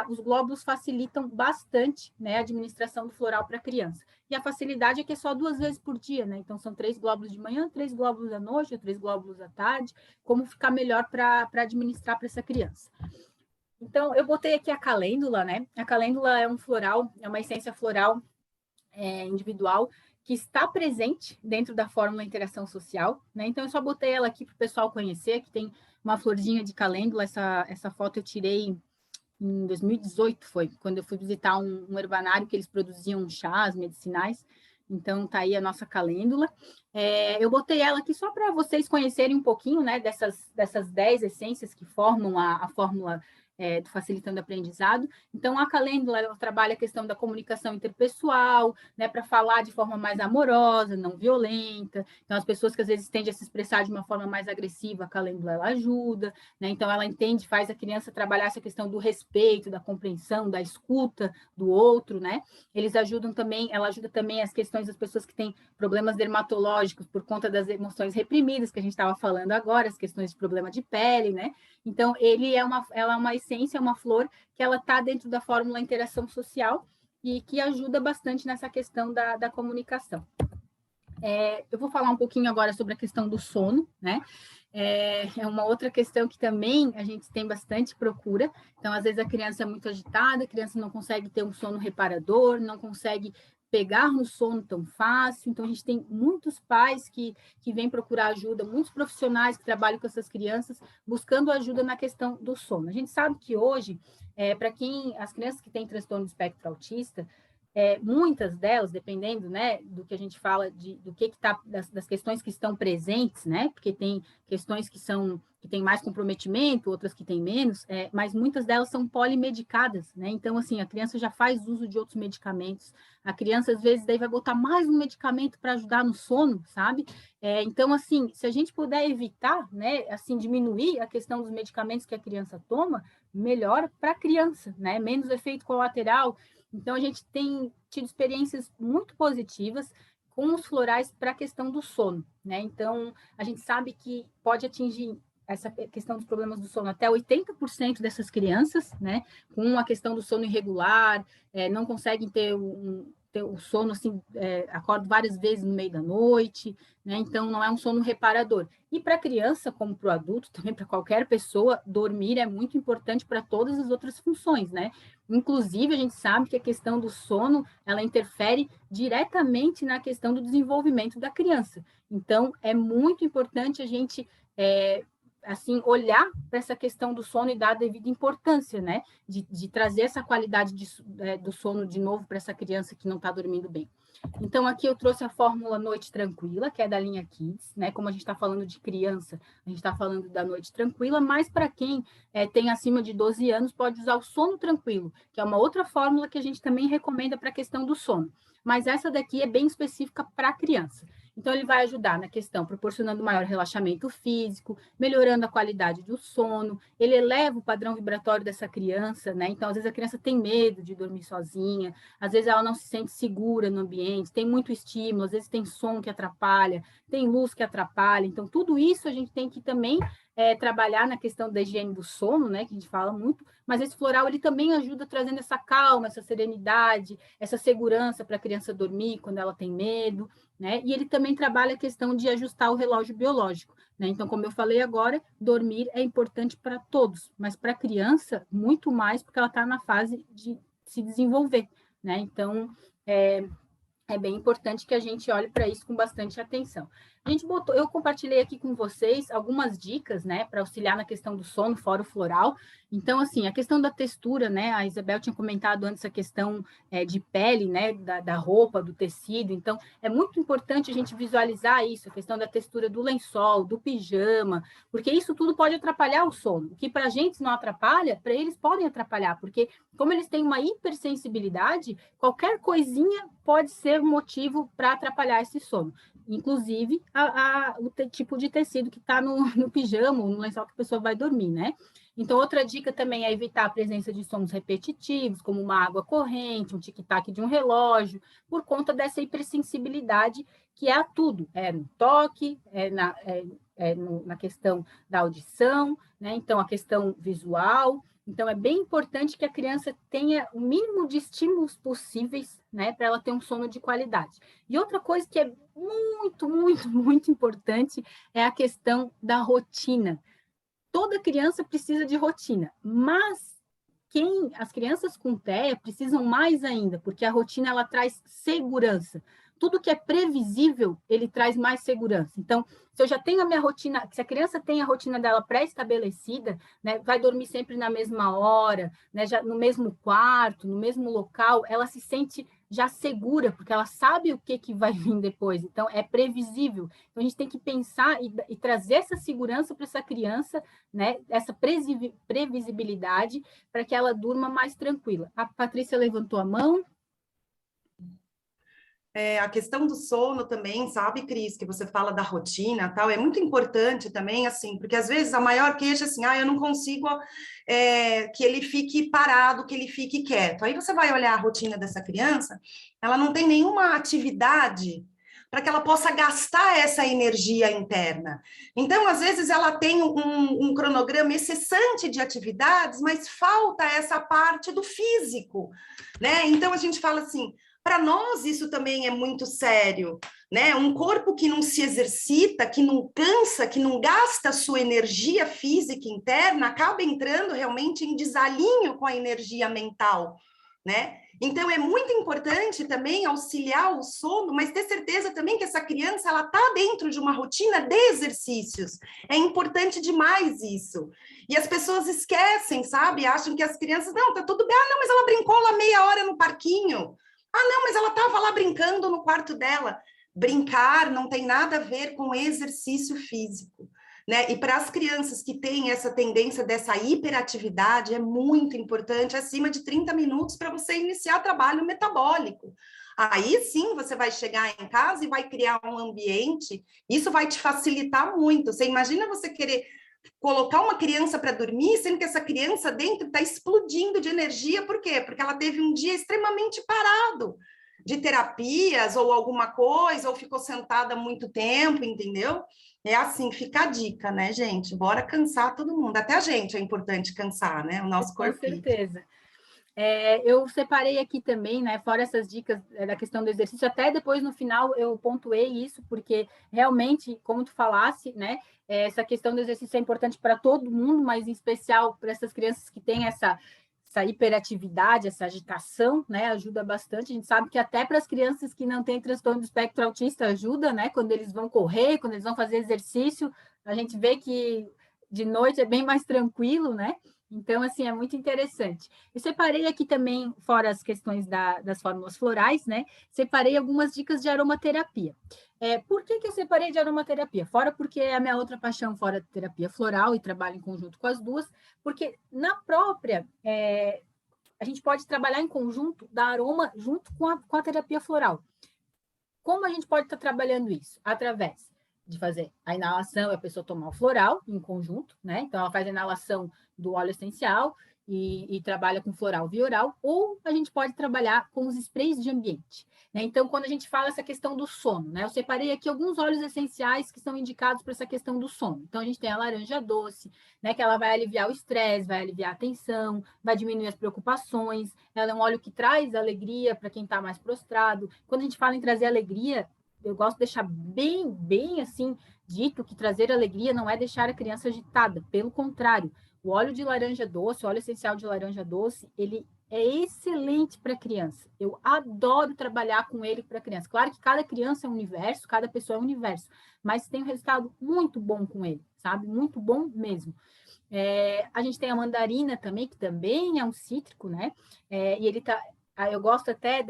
os glóbulos facilitam bastante, né, a administração do floral para a criança. E a facilidade é que é só 2 vezes por dia, né? Então, são 3 glóbulos de manhã, 3 glóbulos à noite, 3 glóbulos à tarde, como ficar melhor para administrar para essa criança. Então, eu botei aqui a calêndula, né? A calêndula é um floral, é uma essência floral individual que está presente dentro da fórmula interação social, né? Então, eu só botei ela aqui para o pessoal conhecer, que tem uma florzinha de calêndula. Essa foto eu tirei em 2018, foi, quando eu fui visitar um herbanário que eles produziam chás medicinais. Então, tá aí a nossa calêndula. Eu botei ela aqui só para vocês conhecerem um pouquinho, né, dessas 10 essências que formam a fórmula do Facilitando Aprendizado. Então, a Calêndula, ela trabalha a questão da comunicação interpessoal, né, para falar de forma mais amorosa, não violenta. Então, as pessoas que às vezes tendem a se expressar de uma forma mais agressiva, a Calêndula, ela ajuda, né? Então, ela entende, faz a criança trabalhar essa questão do respeito, da compreensão, da escuta do outro, né? Eles ajudam também, ela ajuda também as questões das pessoas que têm problemas dermatológicos por conta das emoções reprimidas, que a gente estava falando agora, as questões de problema de pele, né? Então, ela é uma essência, uma flor que ela está dentro da fórmula interação social e que ajuda bastante nessa questão da comunicação. Eu vou falar um pouquinho agora sobre a questão do sono, né? É uma outra questão que também a gente tem bastante procura. Então, às vezes a criança é muito agitada, a criança não consegue ter um sono reparador, não consegue pegar no sono tão fácil. Então, a gente tem muitos pais que vêm procurar ajuda, muitos profissionais que trabalham com essas crianças, buscando ajuda na questão do sono. A gente sabe que hoje, para as crianças que têm transtorno do espectro autista, muitas delas, dependendo, né, do que a gente fala, do que está, das questões que estão presentes, né, porque tem questões que têm mais comprometimento, outras que têm menos, mas muitas delas são polimedicadas, né, então, assim, a criança já faz uso de outros medicamentos, a criança, às vezes, daí vai botar mais um medicamento para ajudar no sono, sabe? Então, assim, se a gente puder evitar, né, assim, diminuir a questão dos medicamentos que a criança toma, melhor para a criança, né, menos efeito colateral. Então, a gente tem tido experiências muito positivas com os florais para a questão do sono, né? Então, a gente sabe que pode atingir essa questão dos problemas do sono até 80% dessas crianças, né? Com a questão do sono irregular, não conseguem ter o sono, assim, acordam várias vezes no meio da noite, né? Então, não é um sono reparador. E para a criança, como para o adulto, também para qualquer pessoa, dormir é muito importante para todas as outras funções, né? Inclusive, a gente sabe que a questão do sono, ela interfere diretamente na questão do desenvolvimento da criança. Então, é muito importante a gente, assim, olhar para essa questão do sono e dar a devida importância, né? De trazer essa qualidade do sono de novo para essa criança que não está dormindo bem. Então, aqui eu trouxe a fórmula Noite Tranquila, que é da linha Kids, né? Como a gente está falando de criança, a gente está falando da Noite Tranquila, mas para quem tem acima de 12 anos, pode usar o Sono Tranquilo, que é uma outra fórmula que a gente também recomenda para a questão do sono. Mas essa daqui é bem específica para a criança. Então, ele vai ajudar na questão, proporcionando maior relaxamento físico, melhorando a qualidade do sono, ele eleva o padrão vibratório dessa criança, né? Então, às vezes a criança tem medo de dormir sozinha, às vezes ela não se sente segura no ambiente, tem muito estímulo, às vezes tem som que atrapalha, tem luz que atrapalha. Então, tudo isso a gente tem que também trabalhar na questão da higiene do sono, né? Que a gente fala muito, mas esse floral, ele também ajuda trazendo essa calma, essa serenidade, essa segurança para a criança dormir quando ela tem medo, né? E ele também trabalha a questão de ajustar o relógio biológico, né? Então, como eu falei agora, dormir é importante para todos, mas para a criança, muito mais, porque ela está na fase de se desenvolver, né? Então, é bem importante que a gente olhe para isso com bastante atenção. Eu compartilhei aqui com vocês algumas dicas, né, para auxiliar na questão do sono, fora o floral. Então, assim, a questão da textura, né, a Isabel tinha comentado antes a questão de pele, né, da roupa, do tecido. Então, é muito importante a gente visualizar isso, a questão da textura do lençol, do pijama, porque isso tudo pode atrapalhar o sono. O que para a gente não atrapalha, para eles podem atrapalhar, porque como eles têm uma hipersensibilidade, qualquer coisinha pode ser motivo para atrapalhar esse sono. Inclusive, o tipo de tecido que está no pijama, ou no lençol que a pessoa vai dormir, né? Então, outra dica também é evitar a presença de sons repetitivos, como uma água corrente, um tic-tac de um relógio, por conta dessa hipersensibilidade que é a tudo. É no toque, na questão da audição, né? Então, a questão visual. Então, é bem importante que a criança tenha o mínimo de estímulos possíveis, né, para ela ter um sono de qualidade. E outra coisa que é muito, muito, muito importante é a questão da rotina. Toda criança precisa de rotina, mas as crianças com TEA precisam mais ainda, porque a rotina ela traz segurança. Tudo que é previsível, ele traz mais segurança. Então, se eu já tenho a minha rotina, se a criança tem a rotina dela pré-estabelecida, né, vai dormir sempre na mesma hora, né, já no mesmo quarto, no mesmo local, ela se sente já segura, porque ela sabe o que vai vir depois, então é previsível. Então a gente tem que pensar e trazer essa segurança para essa criança, né? Essa previsibilidade, para que ela durma mais tranquila. A Patrícia levantou a mão. A questão do sono também, sabe, Cris, que você fala da rotina tal, é muito importante também, assim, porque às vezes a maior queixa é assim, eu não consigo que ele fique parado, que ele fique quieto. Aí você vai olhar a rotina dessa criança, ela não tem nenhuma atividade para que ela possa gastar essa energia interna. Então, às vezes, ela tem um cronograma excessante de atividades, mas falta essa parte do físico, né? Então, a gente fala assim, para nós, isso também é muito sério, né? Um corpo que não se exercita, que não cansa, que não gasta a sua energia física interna, acaba entrando realmente em desalinho com a energia mental, né? Então, é muito importante também auxiliar o sono, mas ter certeza também que essa criança ela está dentro de uma rotina de exercícios. É importante demais isso. E as pessoas esquecem, sabe? Acham que as crianças, não, tá tudo bem. Não, mas ela brincou lá meia hora no parquinho. Não, mas ela estava lá brincando no quarto dela. Brincar não tem nada a ver com exercício físico, né? E para as crianças que têm essa tendência dessa hiperatividade, é muito importante, acima de 30 minutos, para você iniciar trabalho metabólico. Aí sim você vai chegar em casa e vai criar um ambiente, isso vai te facilitar muito. Você imagina você querer colocar uma criança para dormir, sendo que essa criança dentro está explodindo de energia, por quê? Porque ela teve um dia extremamente parado de terapias ou alguma coisa, ou ficou sentada muito tempo, entendeu? É assim, fica a dica, né, gente? Bora cansar todo mundo. Até a gente é importante cansar, né? O nosso corpo. Com certeza. Eu separei aqui também, né, fora essas dicas da questão do exercício, até depois no final eu pontuei isso, porque realmente, como tu falasse, né, essa questão do exercício é importante para todo mundo, mas em especial para essas crianças que têm essa hiperatividade, essa agitação, né, ajuda bastante. A gente sabe que até para as crianças que não têm transtorno do espectro autista ajuda, né, quando eles vão correr, quando eles vão fazer exercício, a gente vê que de noite é bem mais tranquilo, né? Então, assim, é muito interessante. Eu separei aqui também, fora as questões das fórmulas florais, né? Separei algumas dicas de aromaterapia. Por que eu separei de aromaterapia? Fora porque é a minha outra paixão, fora terapia floral, e trabalho em conjunto com as duas, porque na própria, a gente pode trabalhar em conjunto, dar aroma junto com a terapia floral. Como a gente pode estar trabalhando isso? Através de fazer a inalação e a pessoa tomar o floral em conjunto, né? Então, ela faz a inalação do óleo essencial e trabalha com floral via oral, ou a gente pode trabalhar com os sprays de ambiente, né? Então, quando a gente fala essa questão do sono, né? Eu separei aqui alguns óleos essenciais que são indicados para essa questão do sono. Então, a gente tem a laranja doce, né? Que ela vai aliviar o estresse, vai aliviar a tensão, vai diminuir as preocupações. Ela é um óleo que traz alegria para quem está mais prostrado. Quando a gente fala em trazer alegria, eu gosto de deixar bem assim, dito que trazer alegria não é deixar a criança agitada, pelo contrário. O óleo de laranja doce, o óleo essencial de laranja doce, ele é excelente para criança. Eu adoro trabalhar com ele para criança. Claro que cada criança é um universo, cada pessoa é um universo, mas tem um resultado muito bom com ele, sabe? Muito bom mesmo. A gente tem a mandarina também, que também é um cítrico, né? E ele tá. Eu gosto até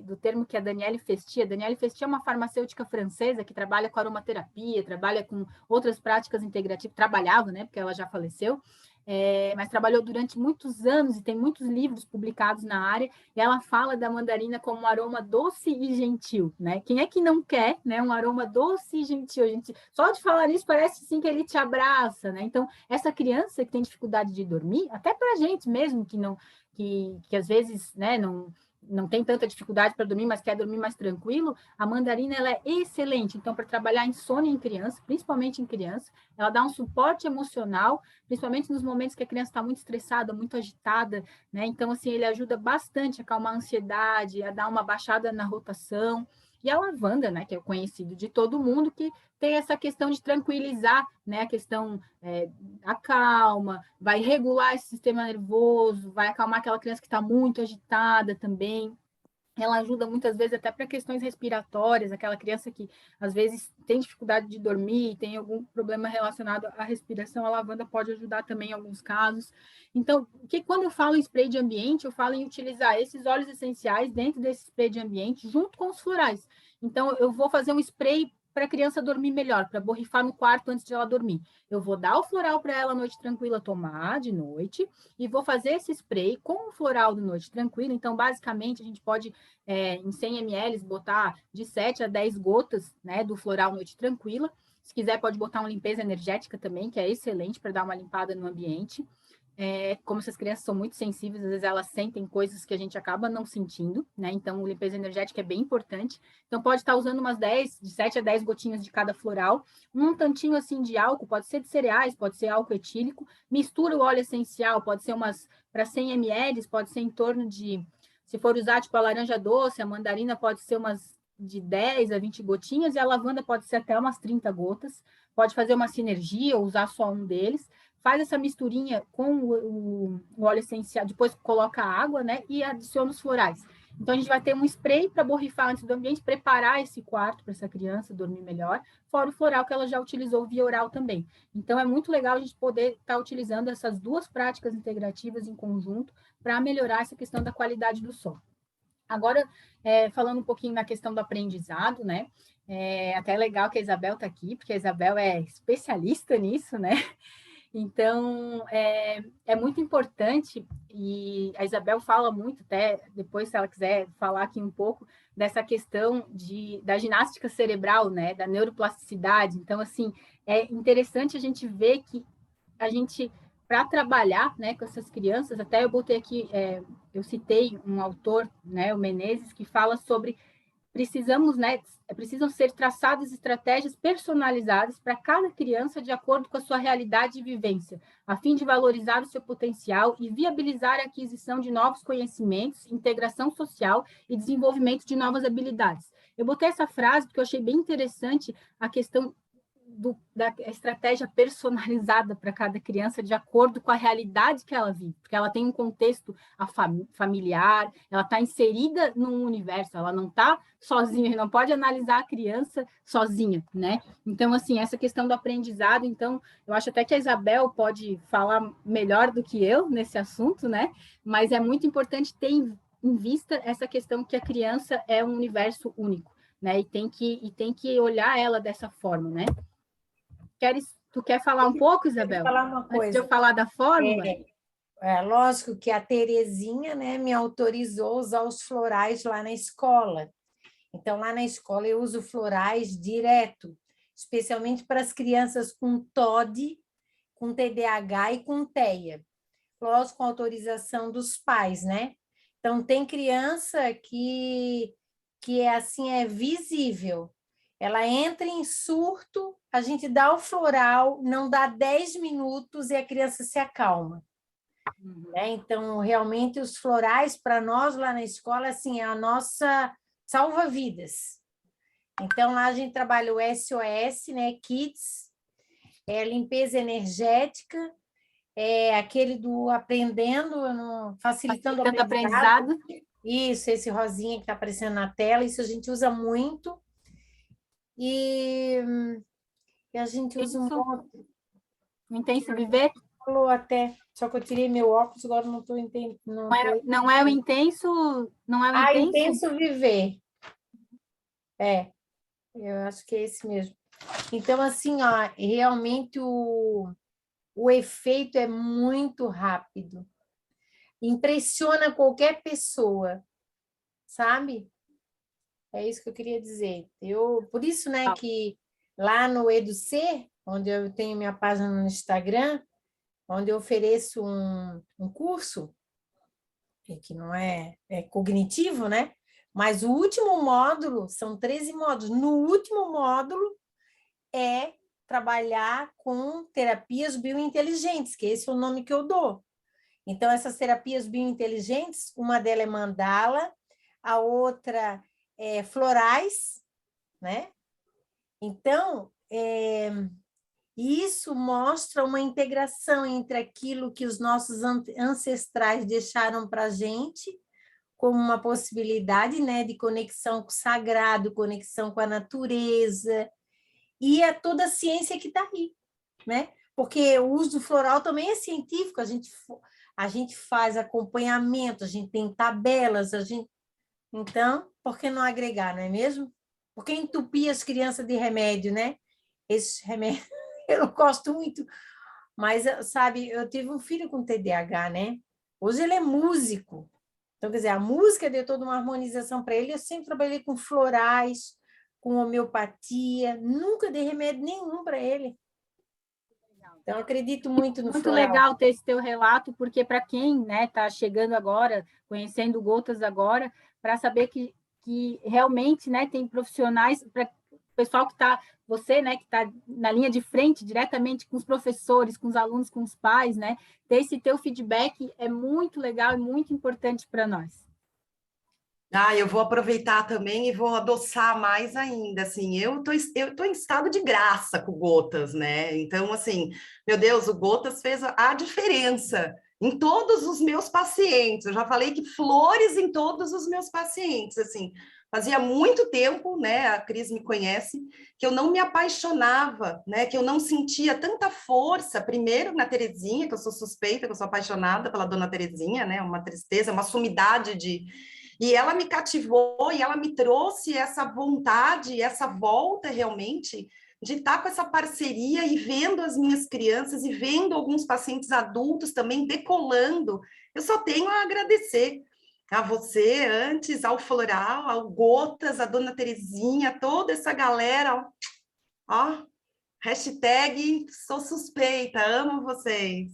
do termo que a Danielle Festia. A Danielle Festia é uma farmacêutica francesa que trabalha com aromaterapia, trabalha com outras práticas integrativas, trabalhava, né? Porque ela já faleceu. Mas trabalhou durante muitos anos e tem muitos livros publicados na área, e ela fala da mandarina como um aroma doce e gentil, né? Quem é que não quer, né, um aroma doce e gentil? Gente, só de falar isso parece sim que ele te abraça, né? Então, essa criança que tem dificuldade de dormir, até para a gente mesmo que às vezes, né, não tem tanta dificuldade para dormir, mas quer dormir mais tranquilo, a mandarina ela é excelente. Então, para trabalhar insônia em criança, principalmente em criança, ela dá um suporte emocional, principalmente nos momentos que a criança está muito estressada, muito agitada, né? Então, assim, ele ajuda bastante a acalmar a ansiedade, a dar uma baixada na rotação. E a lavanda, né, que é o conhecido de todo mundo, que tem essa questão de tranquilizar, né, a questão acalma, vai regular esse sistema nervoso, vai acalmar aquela criança que está muito agitada também. ela ajuda muitas vezes até para questões respiratórias, aquela criança que às vezes tem dificuldade de dormir, tem algum problema relacionado à respiração, a lavanda pode ajudar também em alguns casos. Então, que quando eu falo em spray de ambiente, eu falo em utilizar esses óleos essenciais dentro desse spray de ambiente, junto com os florais. Então, eu vou fazer um spray para a criança dormir melhor, para borrifar no quarto antes de ela dormir. Eu vou dar o floral para ela à noite tranquila tomar de noite, e vou fazer esse spray com o floral de noite tranquila. Então, basicamente, a gente pode, em 100 ml, botar de 7 a 10 gotas, né, do floral noite tranquila. Se quiser, pode botar uma limpeza energética também, que é excelente para dar uma limpada no ambiente. Como essas crianças são muito sensíveis, às vezes elas sentem coisas que a gente acaba não sentindo, né? Então, limpeza energética é bem importante. Então, pode estar usando umas 10, de 7 a 10 gotinhas de cada floral, um tantinho assim de álcool, pode ser de cereais, pode ser álcool etílico, mistura o óleo essencial, pode ser umas para 100 ml, pode ser em torno de, se for usar tipo a laranja doce, a mandarina pode ser umas de 10 a 20 gotinhas, e a lavanda pode ser até umas 30 gotas. Pode fazer uma sinergia ou usar só um deles. Faz essa misturinha com o óleo essencial, depois coloca a água, né? E adiciona os florais. Então, a gente vai ter um spray para borrifar antes do ambiente, preparar esse quarto para essa criança dormir melhor, fora o floral que ela já utilizou via oral também. Então, é muito legal a gente poder estar utilizando essas duas práticas integrativas em conjunto para melhorar essa questão da qualidade do sono. Agora, falando um pouquinho na questão do aprendizado, né? Até é legal que a Isabel está aqui, porque a Isabel é especialista nisso, né? Então, é muito importante, e a Isabel fala muito, até depois, se ela quiser falar aqui um pouco, dessa questão da ginástica cerebral, né, da neuroplasticidade. Então, assim, é interessante a gente ver que a gente, para trabalhar, né, com essas crianças, até eu botei aqui, eu citei um autor, né, o Menezes, que fala sobre precisam ser traçadas estratégias personalizadas para cada criança de acordo com a sua realidade e vivência, a fim de valorizar o seu potencial e viabilizar a aquisição de novos conhecimentos, integração social e desenvolvimento de novas habilidades. Eu botei essa frase porque eu achei bem interessante a questão da estratégia personalizada para cada criança de acordo com a realidade que ela vive, porque ela tem um contexto familiar, ela está inserida num universo, ela não está sozinha, a gente não pode analisar a criança sozinha, né? Então, assim, essa questão do aprendizado, então, eu acho até que a Isabel pode falar melhor do que eu nesse assunto, né? Mas é muito importante ter em vista essa questão que a criança é um universo único, né? E tem que olhar ela dessa forma, né? Tu quer falar um pouco, Isabel? Falar uma coisa. Antes de eu falar da fórmula? Lógico que a Terezinha, né, me autorizou a usar os florais lá na escola. Então, lá na escola eu uso florais direto, especialmente para as crianças com TOD, com TDAH e com TEA. Lógico, com autorização dos pais, né? Então, tem criança que é assim, é visível. Ela entra em surto, a gente dá o floral, não dá 10 minutos e a criança se acalma. Então, realmente, os florais, para nós lá na escola, assim, é a nossa salva-vidas. Então, lá a gente trabalha o SOS, né, Kids, limpeza energética, aquele do aprendendo, facilitando o aprendizado. Isso, esse rosinha que está aparecendo na tela, isso a gente usa muito. E a gente usa um outro. Intenso Viver? Falou até, só que eu tirei meu óculos, agora não estou entendendo. Não é o intenso? Não é o intenso? Intenso Viver. Eu acho que é esse mesmo. Então, assim, ó, realmente o efeito é muito rápido. Impressiona qualquer pessoa, sabe? É isso que eu queria dizer. Por isso, né, que lá no EduC, onde eu tenho minha página no Instagram, onde eu ofereço um curso, que não é cognitivo, né? Mas o último módulo, são 13 módulos, no último módulo é trabalhar com terapias biointeligentes, que esse é o nome que eu dou. Então, essas terapias biointeligentes, uma delas é mandala, a outra é florais, né? Então, isso mostra uma integração entre aquilo que os nossos ancestrais deixaram para a gente, como uma possibilidade, né, de conexão com o sagrado, conexão com a natureza, e é toda a ciência que está aí, né? Porque o uso do floral também é científico, a gente faz acompanhamento, a gente tem tabelas, então, por que não agregar, não é mesmo? Por que entupir as crianças de remédio, né? Esse remédio eu não gosto muito, mas, sabe, eu tive um filho com TDAH, né? Hoje ele é músico. Então, quer dizer, a música deu toda uma harmonização para ele. Eu sempre trabalhei com florais, com homeopatia, nunca dei remédio nenhum para ele. Então, eu acredito muito no Muito floral. legal ter esse teu relato, porque para quem, né, está chegando agora, conhecendo Gotas agora, para saber que realmente, né, tem profissionais, para o pessoal que está, você, né, que está na linha de frente, diretamente com os professores, com os alunos, com os pais, né, ter esse teu feedback é muito legal e muito importante para nós. Ah, eu vou aproveitar também e vou adoçar mais ainda, assim, eu tô em estado de graça com Gotas, né? Então, assim, meu Deus, o Gotas fez a diferença em todos os meus pacientes. Eu já falei que flores em todos os meus pacientes, assim. Fazia muito tempo, né, a Cris me conhece, que eu não me apaixonava, né, que eu não sentia tanta força, primeiro na Terezinha, que eu sou suspeita, que eu sou apaixonada pela Dona Terezinha, né, uma tristeza, uma sumidade de... E ela me cativou e ela me trouxe essa vontade, essa volta realmente de estar com essa parceria e vendo as minhas crianças e vendo alguns pacientes adultos também decolando. Eu só tenho a agradecer a você antes, ao Floral, ao Gotas, a Dona Terezinha, toda essa galera, ó, hashtag sou suspeita, amo vocês.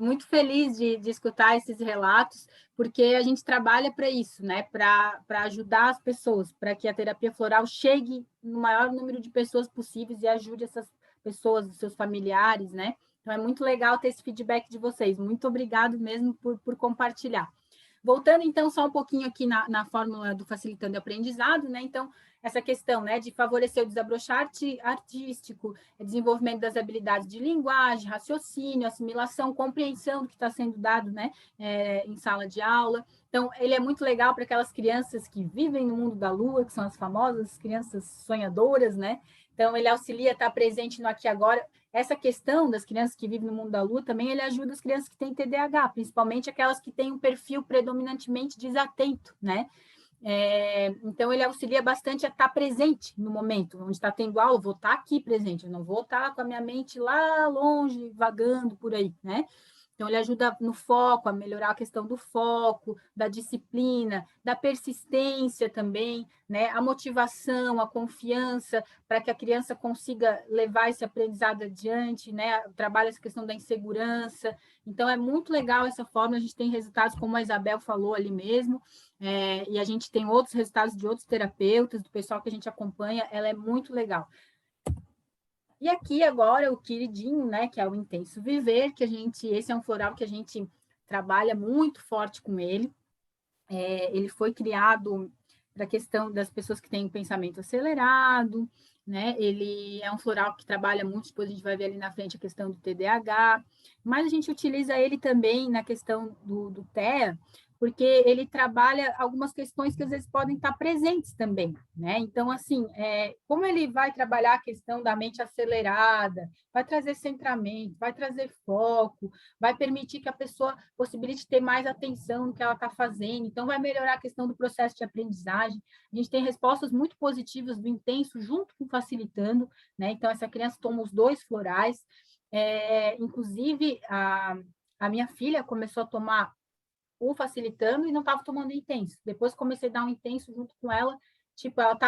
Muito feliz de escutar esses relatos, porque a gente trabalha para isso, né? Para ajudar as pessoas, para que a terapia floral chegue no maior número de pessoas possíveis e ajude essas pessoas, os seus familiares, né? Então é muito legal ter esse feedback de vocês. Muito obrigado mesmo por compartilhar. Voltando, então, só um pouquinho aqui na fórmula do facilitando o aprendizado, né? Então, essa questão, né, de favorecer o desabrochar artístico, desenvolvimento das habilidades de linguagem, raciocínio, assimilação, compreensão do que está sendo dado, né, em sala de aula. Então, ele é muito legal para aquelas crianças que vivem no mundo da lua, que são as famosas crianças sonhadoras, né? Então, ele auxilia a estar presente no aqui e agora. Essa questão das crianças que vivem no mundo da lua também ele ajuda as crianças que têm TDAH, principalmente aquelas que têm um perfil predominantemente desatento, né? Então, ele auxilia bastante a estar presente no momento, onde está tendo aula, eu vou estar aqui presente, eu não vou estar com a minha mente lá longe, vagando por aí, né? Então, ele ajuda no foco, a melhorar a questão do foco, da disciplina, da persistência também, né? A motivação, a confiança, para que a criança consiga levar esse aprendizado adiante, né? Trabalha essa questão da insegurança. Então, é muito legal essa forma, a gente tem resultados, como a Isabel falou ali mesmo, e a gente tem outros resultados de outros terapeutas, do pessoal que a gente acompanha, ela é muito legal. E aqui agora o queridinho, né, que é o Intenso Viver, esse é um floral que a gente trabalha muito forte com ele. Ele foi criado para a questão das pessoas que têm um pensamento acelerado, né? Ele é um floral que trabalha muito, depois a gente vai ver ali na frente a questão do TDAH, mas a gente utiliza ele também na questão do TEA, porque ele trabalha algumas questões que às vezes podem estar presentes também, né? Então, assim, como ele vai trabalhar a questão da mente acelerada, vai trazer centramento, vai trazer foco, vai permitir que a pessoa possibilite ter mais atenção no que ela está fazendo, então vai melhorar a questão do processo de aprendizagem. A gente tem respostas muito positivas do Intenso junto com o Facilitando, né? Então, essa criança toma os dois florais, inclusive a minha filha começou a tomar o Facilitando e não estava tomando Intenso. Depois comecei a dar um Intenso junto com ela, tipo, ela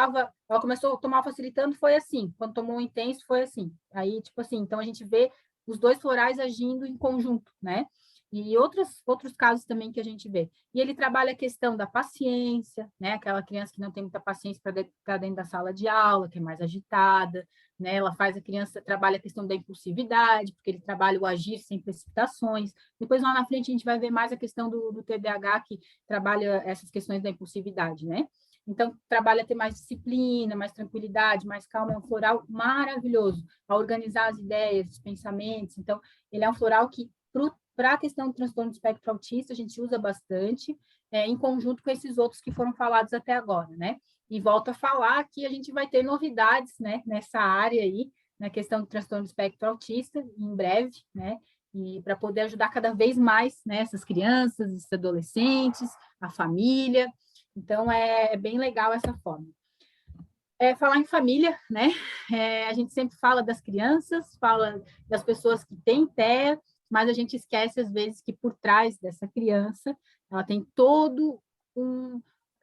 começou a tomar o Facilitando, foi assim, quando tomou o Intenso foi assim. Aí, tipo assim, então a gente vê os dois florais agindo em conjunto, né? E outros casos também que a gente vê. E ele trabalha a questão da paciência, né? Aquela criança que não tem muita paciência para estar dentro da sala de aula, que é mais agitada, né? Ela faz a criança, trabalha a questão da impulsividade, porque ele trabalha o agir sem precipitações. Depois, lá na frente, a gente vai ver mais a questão do TDAH, que trabalha essas questões da impulsividade, né? Então, trabalha ter mais disciplina, mais tranquilidade, mais calma. É um floral maravilhoso a organizar as ideias, os pensamentos. Então, ele é um floral que, para a questão do transtorno do espectro autista, a gente usa bastante. em conjunto com esses outros que foram falados até agora, né? E volto a falar que a gente vai ter novidades, né, nessa área aí, na questão do transtorno do espectro autista, em breve, né? E para poder ajudar cada vez mais, né, essas crianças, esses adolescentes, a família. Então, é bem legal essa forma. Falar em família, né? A gente sempre fala das crianças, fala das pessoas que têm TEA, mas a gente esquece, às vezes, que por trás dessa criança, ela tem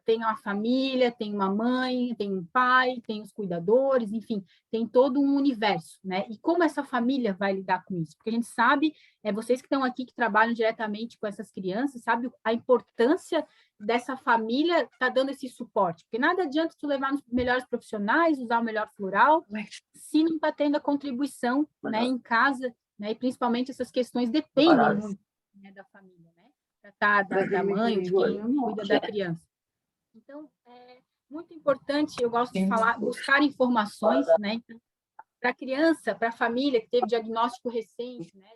tem uma família, tem uma mãe, tem um pai, tem os cuidadores, enfim, tem todo um universo, né? E como essa família vai lidar com isso? Porque a gente sabe, vocês que estão aqui, que trabalham diretamente com essas crianças, sabe a importância dessa família tá dando esse suporte, porque nada adianta tu levar nos melhores profissionais, usar o melhor floral, se não está tendo a contribuição, né, em casa, né, e principalmente essas questões dependem muito, né, da família, né, da mãe, de quem cuida da criança. Então, é muito importante, eu gosto de falar, buscar informações, né, para a criança, para a família que teve diagnóstico recente, né,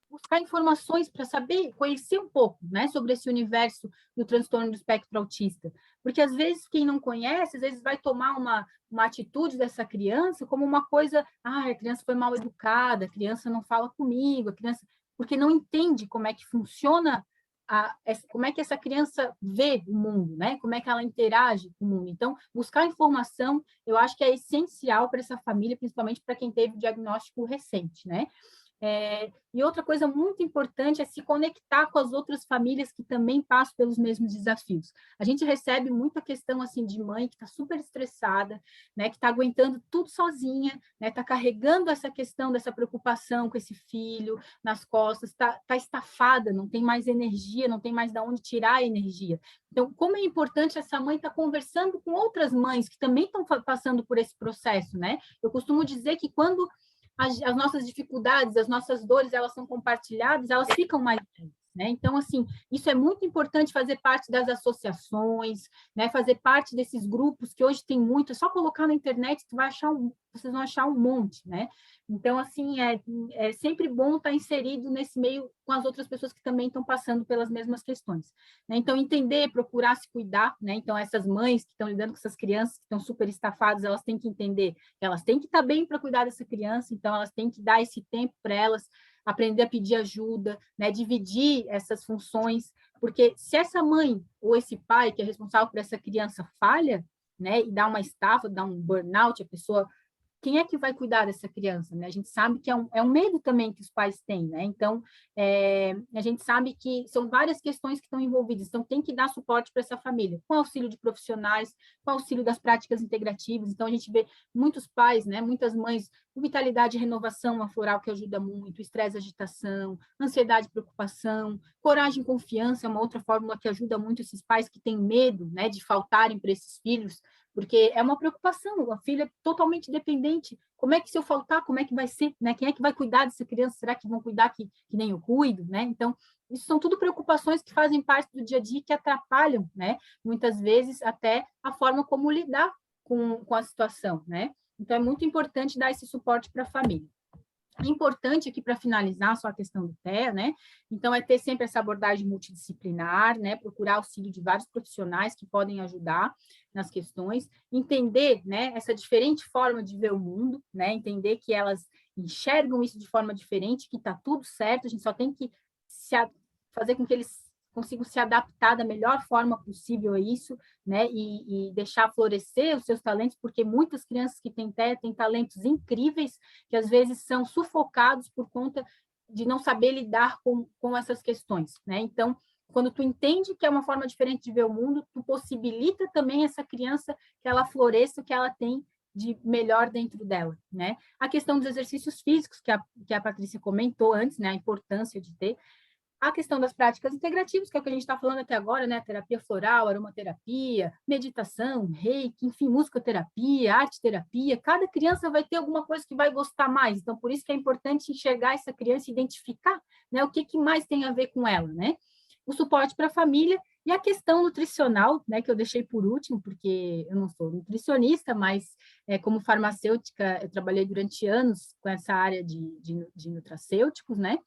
buscar informações para saber, conhecer um pouco, né, sobre esse universo do transtorno do espectro autista. Porque, às vezes, quem não conhece, às vezes vai tomar uma atitude dessa criança como uma coisa, a criança foi mal educada, a criança não fala comigo, a criança... Porque não entende como é que funciona, como é que essa criança vê o mundo, né? Como é que ela interage com o mundo. Então, buscar informação, eu acho que é essencial para essa família, principalmente para quem teve o diagnóstico recente, né? E outra coisa muito importante é se conectar com as outras famílias que também passam pelos mesmos desafios. A gente recebe muita questão assim de mãe que está super estressada, né, que está aguentando tudo sozinha, né, está carregando essa questão dessa preocupação com esse filho nas costas, está estafada, não tem mais energia, não tem mais de onde tirar a energia. Então, como é importante essa mãe estar conversando com outras mães que também estão passando por esse processo, né? Eu costumo dizer que quando as nossas dificuldades, as nossas dores, elas são compartilhadas, elas ficam mais leves, né? Então, assim, isso é muito importante fazer parte das associações, né? Fazer parte desses grupos que hoje tem muito, é só colocar na internet, vocês vão achar um monte, né? Então, assim, é sempre bom estar inserido nesse meio com as outras pessoas que também estão passando pelas mesmas questões, né? Então, entender, procurar se cuidar, né? Então, essas mães que estão lidando com essas crianças que estão super estafadas, elas têm que entender que elas têm que estar bem para cuidar dessa criança, então elas têm que dar esse tempo para elas, aprender a pedir ajuda, né? Dividir essas funções, porque se essa mãe ou esse pai que é responsável por essa criança falha, né? E dá uma estafa, dá um burnout, a pessoa... Quem é que vai cuidar dessa criança, né? A gente sabe que é um medo também que os pais têm, né? Então, a gente sabe que são várias questões que estão envolvidas, então tem que dar suporte para essa família, com auxílio de profissionais, com auxílio das práticas integrativas. Então, a gente vê muitos pais, né? Muitas mães, com vitalidade e renovação, uma floral que ajuda muito, estresse, agitação, ansiedade, preocupação, coragem e confiança é uma outra fórmula que ajuda muito esses pais que têm medo, né? De faltarem para esses filhos, porque é uma preocupação, a filha é totalmente dependente, como é que se eu faltar, como é que vai ser, né? Quem é que vai cuidar dessa criança? Será que vão cuidar que nem eu cuido, né? Então, isso são tudo preocupações que fazem parte do dia a dia, que atrapalham, né? Muitas vezes até a forma como lidar com a situação, né? Então, é muito importante dar esse suporte para a família. Importante aqui para finalizar só a questão do TEA, né? Então, é ter sempre essa abordagem multidisciplinar, né? Procurar auxílio de vários profissionais que podem ajudar nas questões, entender, né? Essa diferente forma de ver o mundo, né? Entender que elas enxergam isso de forma diferente, que está tudo certo, a gente só tem que fazer com que eles consigam se adaptar da melhor forma possível a isso, né, e deixar florescer os seus talentos, porque muitas crianças que têm TEA têm talentos incríveis, que às vezes são sufocados por conta de não saber lidar com essas questões, né? Então, quando tu entende que é uma forma diferente de ver o mundo, tu possibilita também essa criança que ela floresça o que ela tem de melhor dentro dela, né? A questão dos exercícios físicos, que a Patrícia comentou antes, né, a importância de ter, a questão das práticas integrativas, que é o que a gente está falando até agora, né? Terapia floral, aromaterapia, meditação, reiki, enfim, musicoterapia, arte-terapia. Cada criança vai ter alguma coisa que vai gostar mais. Então, por isso que é importante enxergar essa criança e identificar, né, o que mais tem a ver com ela, né? O suporte para a família e a questão nutricional, né, que eu deixei por último, porque eu não sou nutricionista, mas como farmacêutica, eu trabalhei durante anos com essa área de nutracêuticos, né?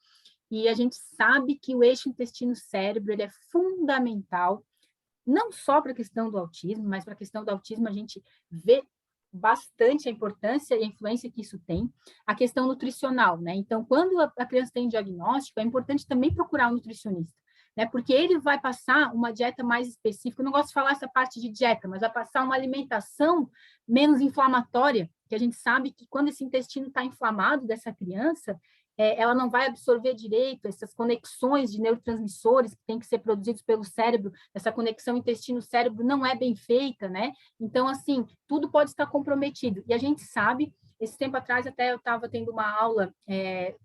e a gente sabe que o eixo intestino-cérebro ele é fundamental, não só para a questão do autismo, mas para a questão do autismo a gente vê bastante a importância e a influência que isso tem, a questão nutricional, né? Então, quando a criança tem diagnóstico, é importante também procurar um nutricionista, né? Porque ele vai passar uma dieta mais específica, eu não gosto de falar essa parte de dieta, mas vai passar uma alimentação menos inflamatória, que a gente sabe que quando esse intestino está inflamado dessa criança, ela não vai absorver direito essas conexões de neurotransmissores que têm que ser produzidos pelo cérebro, essa conexão intestino-cérebro não é bem feita, né? Então, assim, tudo pode estar comprometido. E a gente sabe, esse tempo atrás até eu estava tendo uma aula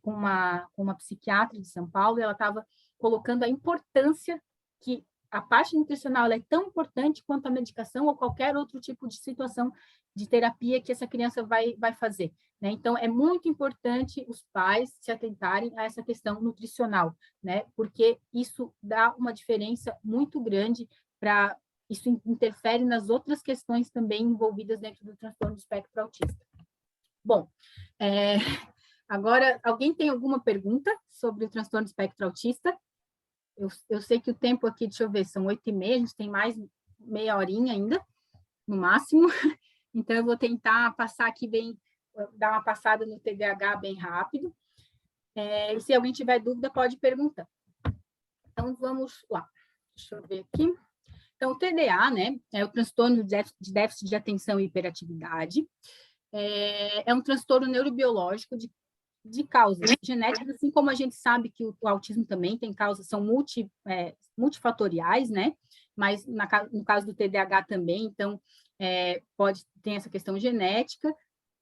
com uma psiquiatra de São Paulo, e ela estava colocando a importância que a parte nutricional é tão importante quanto a medicação ou qualquer outro tipo de situação de terapia que essa criança vai fazer, né? Então, é muito importante os pais se atentarem a essa questão nutricional, né? Porque isso dá uma diferença muito grande para... Isso interfere nas outras questões também envolvidas dentro do transtorno do espectro autista. Bom, agora, alguém tem alguma pergunta sobre o transtorno do espectro autista? Eu sei que o tempo aqui, deixa eu ver, são 8h30, a gente tem mais meia horinha ainda, no máximo. Então, eu vou tentar passar aqui bem, dar uma passada no TDAH bem rápido. E se alguém tiver dúvida, pode perguntar. Então, vamos lá. Deixa eu ver aqui. Então, o TDA, né, é o transtorno de déficit de atenção e hiperatividade. É um transtorno neurobiológico de causas genéticas, assim como a gente sabe que o autismo também tem causas, são multifatoriais, né? Mas no caso do TDAH também, então, tem essa questão genética,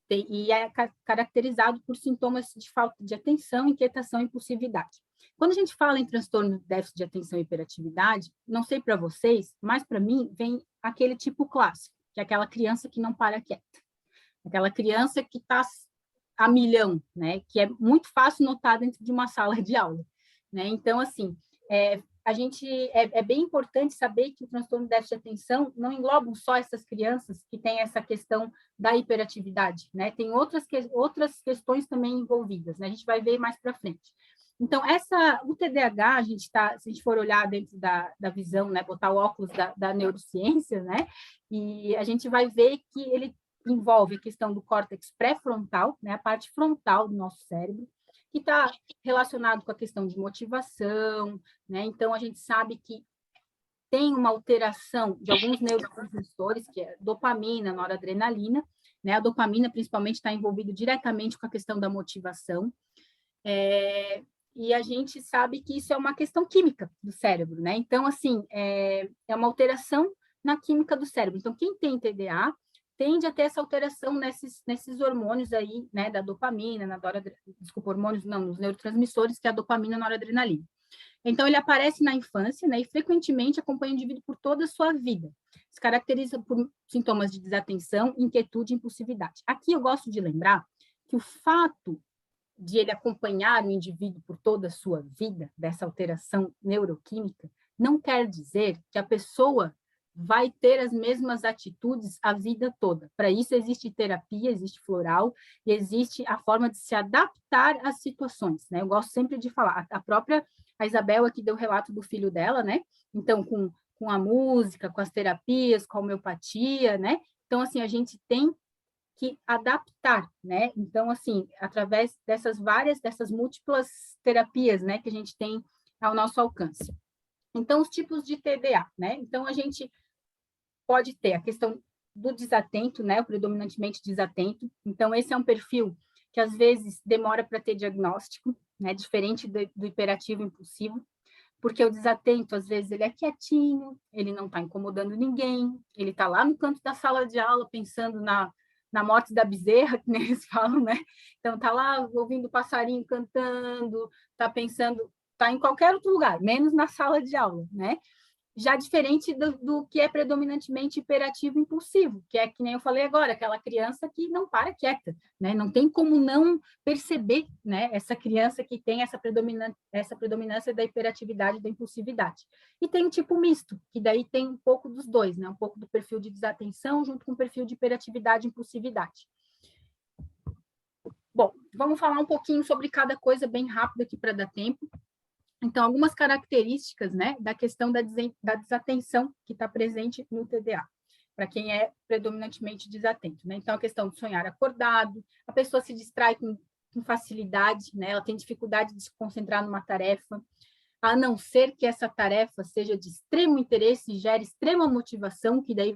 e é caracterizado por sintomas de falta de atenção, inquietação e impulsividade. Quando a gente fala em transtorno de déficit de atenção e hiperatividade, não sei para vocês, mas para mim vem aquele tipo clássico, que é aquela criança que não para quieta. Aquela criança que está a milhão, né? Que é muito fácil notar dentro de uma sala de aula, né? Então, assim, a gente é bem importante saber que o transtorno de déficit de atenção não engloba só essas crianças que têm essa questão da hiperatividade, né? Tem outras questões também envolvidas, né? A gente vai ver mais para frente. Então, o TDAH, se a gente for olhar dentro da visão, né? Botar o óculos da neurociência, né? E a gente vai ver que ele envolve a questão do córtex pré-frontal, né, a parte frontal do nosso cérebro, que está relacionado com a questão de motivação, né? Então, a gente sabe que tem uma alteração de alguns neurotransmissores, que é dopamina, noradrenalina, né? A dopamina, principalmente, está envolvida diretamente com a questão da motivação, e a gente sabe que isso é uma questão química do cérebro, né? Então, assim, é uma alteração na química do cérebro. Então, quem tem TDA tende a ter essa alteração nesses hormônios aí, né, da dopamina, hormônios não, nos neurotransmissores, que é a dopamina e a noradrenalina. Então, ele aparece na infância, né, e frequentemente acompanha o indivíduo por toda a sua vida. Se caracteriza por sintomas de desatenção, inquietude e impulsividade. Aqui eu gosto de lembrar que o fato de ele acompanhar o indivíduo por toda a sua vida, dessa alteração neuroquímica, não quer dizer que a pessoa vai ter as mesmas atitudes a vida toda. Para isso existe terapia, existe floral, e existe a forma de se adaptar às situações, né? Eu gosto sempre de falar, a Isabel aqui deu o relato do filho dela, né? Então, com a música, com as terapias, com a homeopatia, né? Então, assim, a gente tem que adaptar, né? Então, assim, através dessas múltiplas terapias, né, que a gente tem ao nosso alcance. Então, os tipos de TDA, né? Então, a gente pode ter a questão do desatento, né, o predominantemente desatento. Então, esse é um perfil que, às vezes, demora para ter diagnóstico, né, diferente do hiperativo impulsivo, porque o desatento, às vezes, ele é quietinho, ele não está incomodando ninguém, ele está lá no canto da sala de aula pensando na morte da bezerra, que nem eles falam, né? Então, está lá ouvindo o passarinho cantando, está pensando, está em qualquer outro lugar, menos na sala de aula, né? Já diferente do que é predominantemente hiperativo impulsivo, que é que nem eu falei agora, aquela criança que não para quieta, né? Não tem como não perceber, né? Essa criança que tem essa predominância da hiperatividade e da impulsividade. E tem um tipo misto, que daí tem um pouco dos dois, né? Um pouco do perfil de desatenção junto com o perfil de hiperatividade e impulsividade. Bom, vamos falar um pouquinho sobre cada coisa bem rápido aqui para dar tempo. Então, algumas características, né, da questão da desatenção que está presente no TDA, para quem é predominantemente desatento, né? Então, a questão de sonhar acordado, a pessoa se distrai com facilidade, né? Ela tem dificuldade de se concentrar numa tarefa, a não ser que essa tarefa seja de extremo interesse e gere extrema motivação, que daí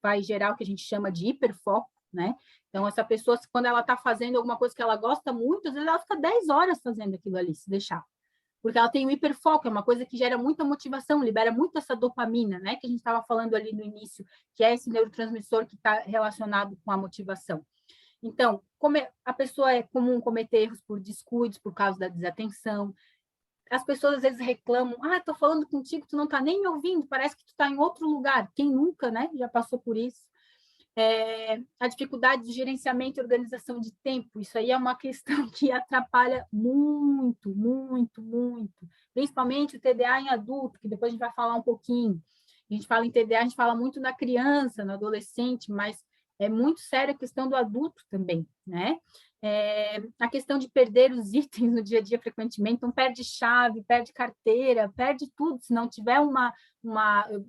vai gerar o que a gente chama de hiperfoco, né? Então, essa pessoa, quando ela está fazendo alguma coisa que ela gosta muito, às vezes ela fica 10 horas fazendo aquilo ali, se deixar. Porque ela tem o hiperfoco, é uma coisa que gera muita motivação, libera muito essa dopamina, né? Que a gente estava falando ali no início, que é esse neurotransmissor que está relacionado com a motivação. Então, a pessoa é comum cometer erros por descuidos, por causa da desatenção. As pessoas às vezes reclamam, estou falando contigo, tu não está nem me ouvindo, parece que tu está em outro lugar. Quem nunca, né? Já passou por isso. A dificuldade de gerenciamento e organização de tempo, isso aí é uma questão que atrapalha muito, muito, muito, principalmente o TDA em adulto, que depois a gente vai falar um pouquinho. A gente fala em TDA, a gente fala muito na criança, no adolescente, mas é muito séria a questão do adulto também, né? A questão de perder os itens no dia a dia frequentemente, então perde chave, perde carteira, perde tudo, se não tiver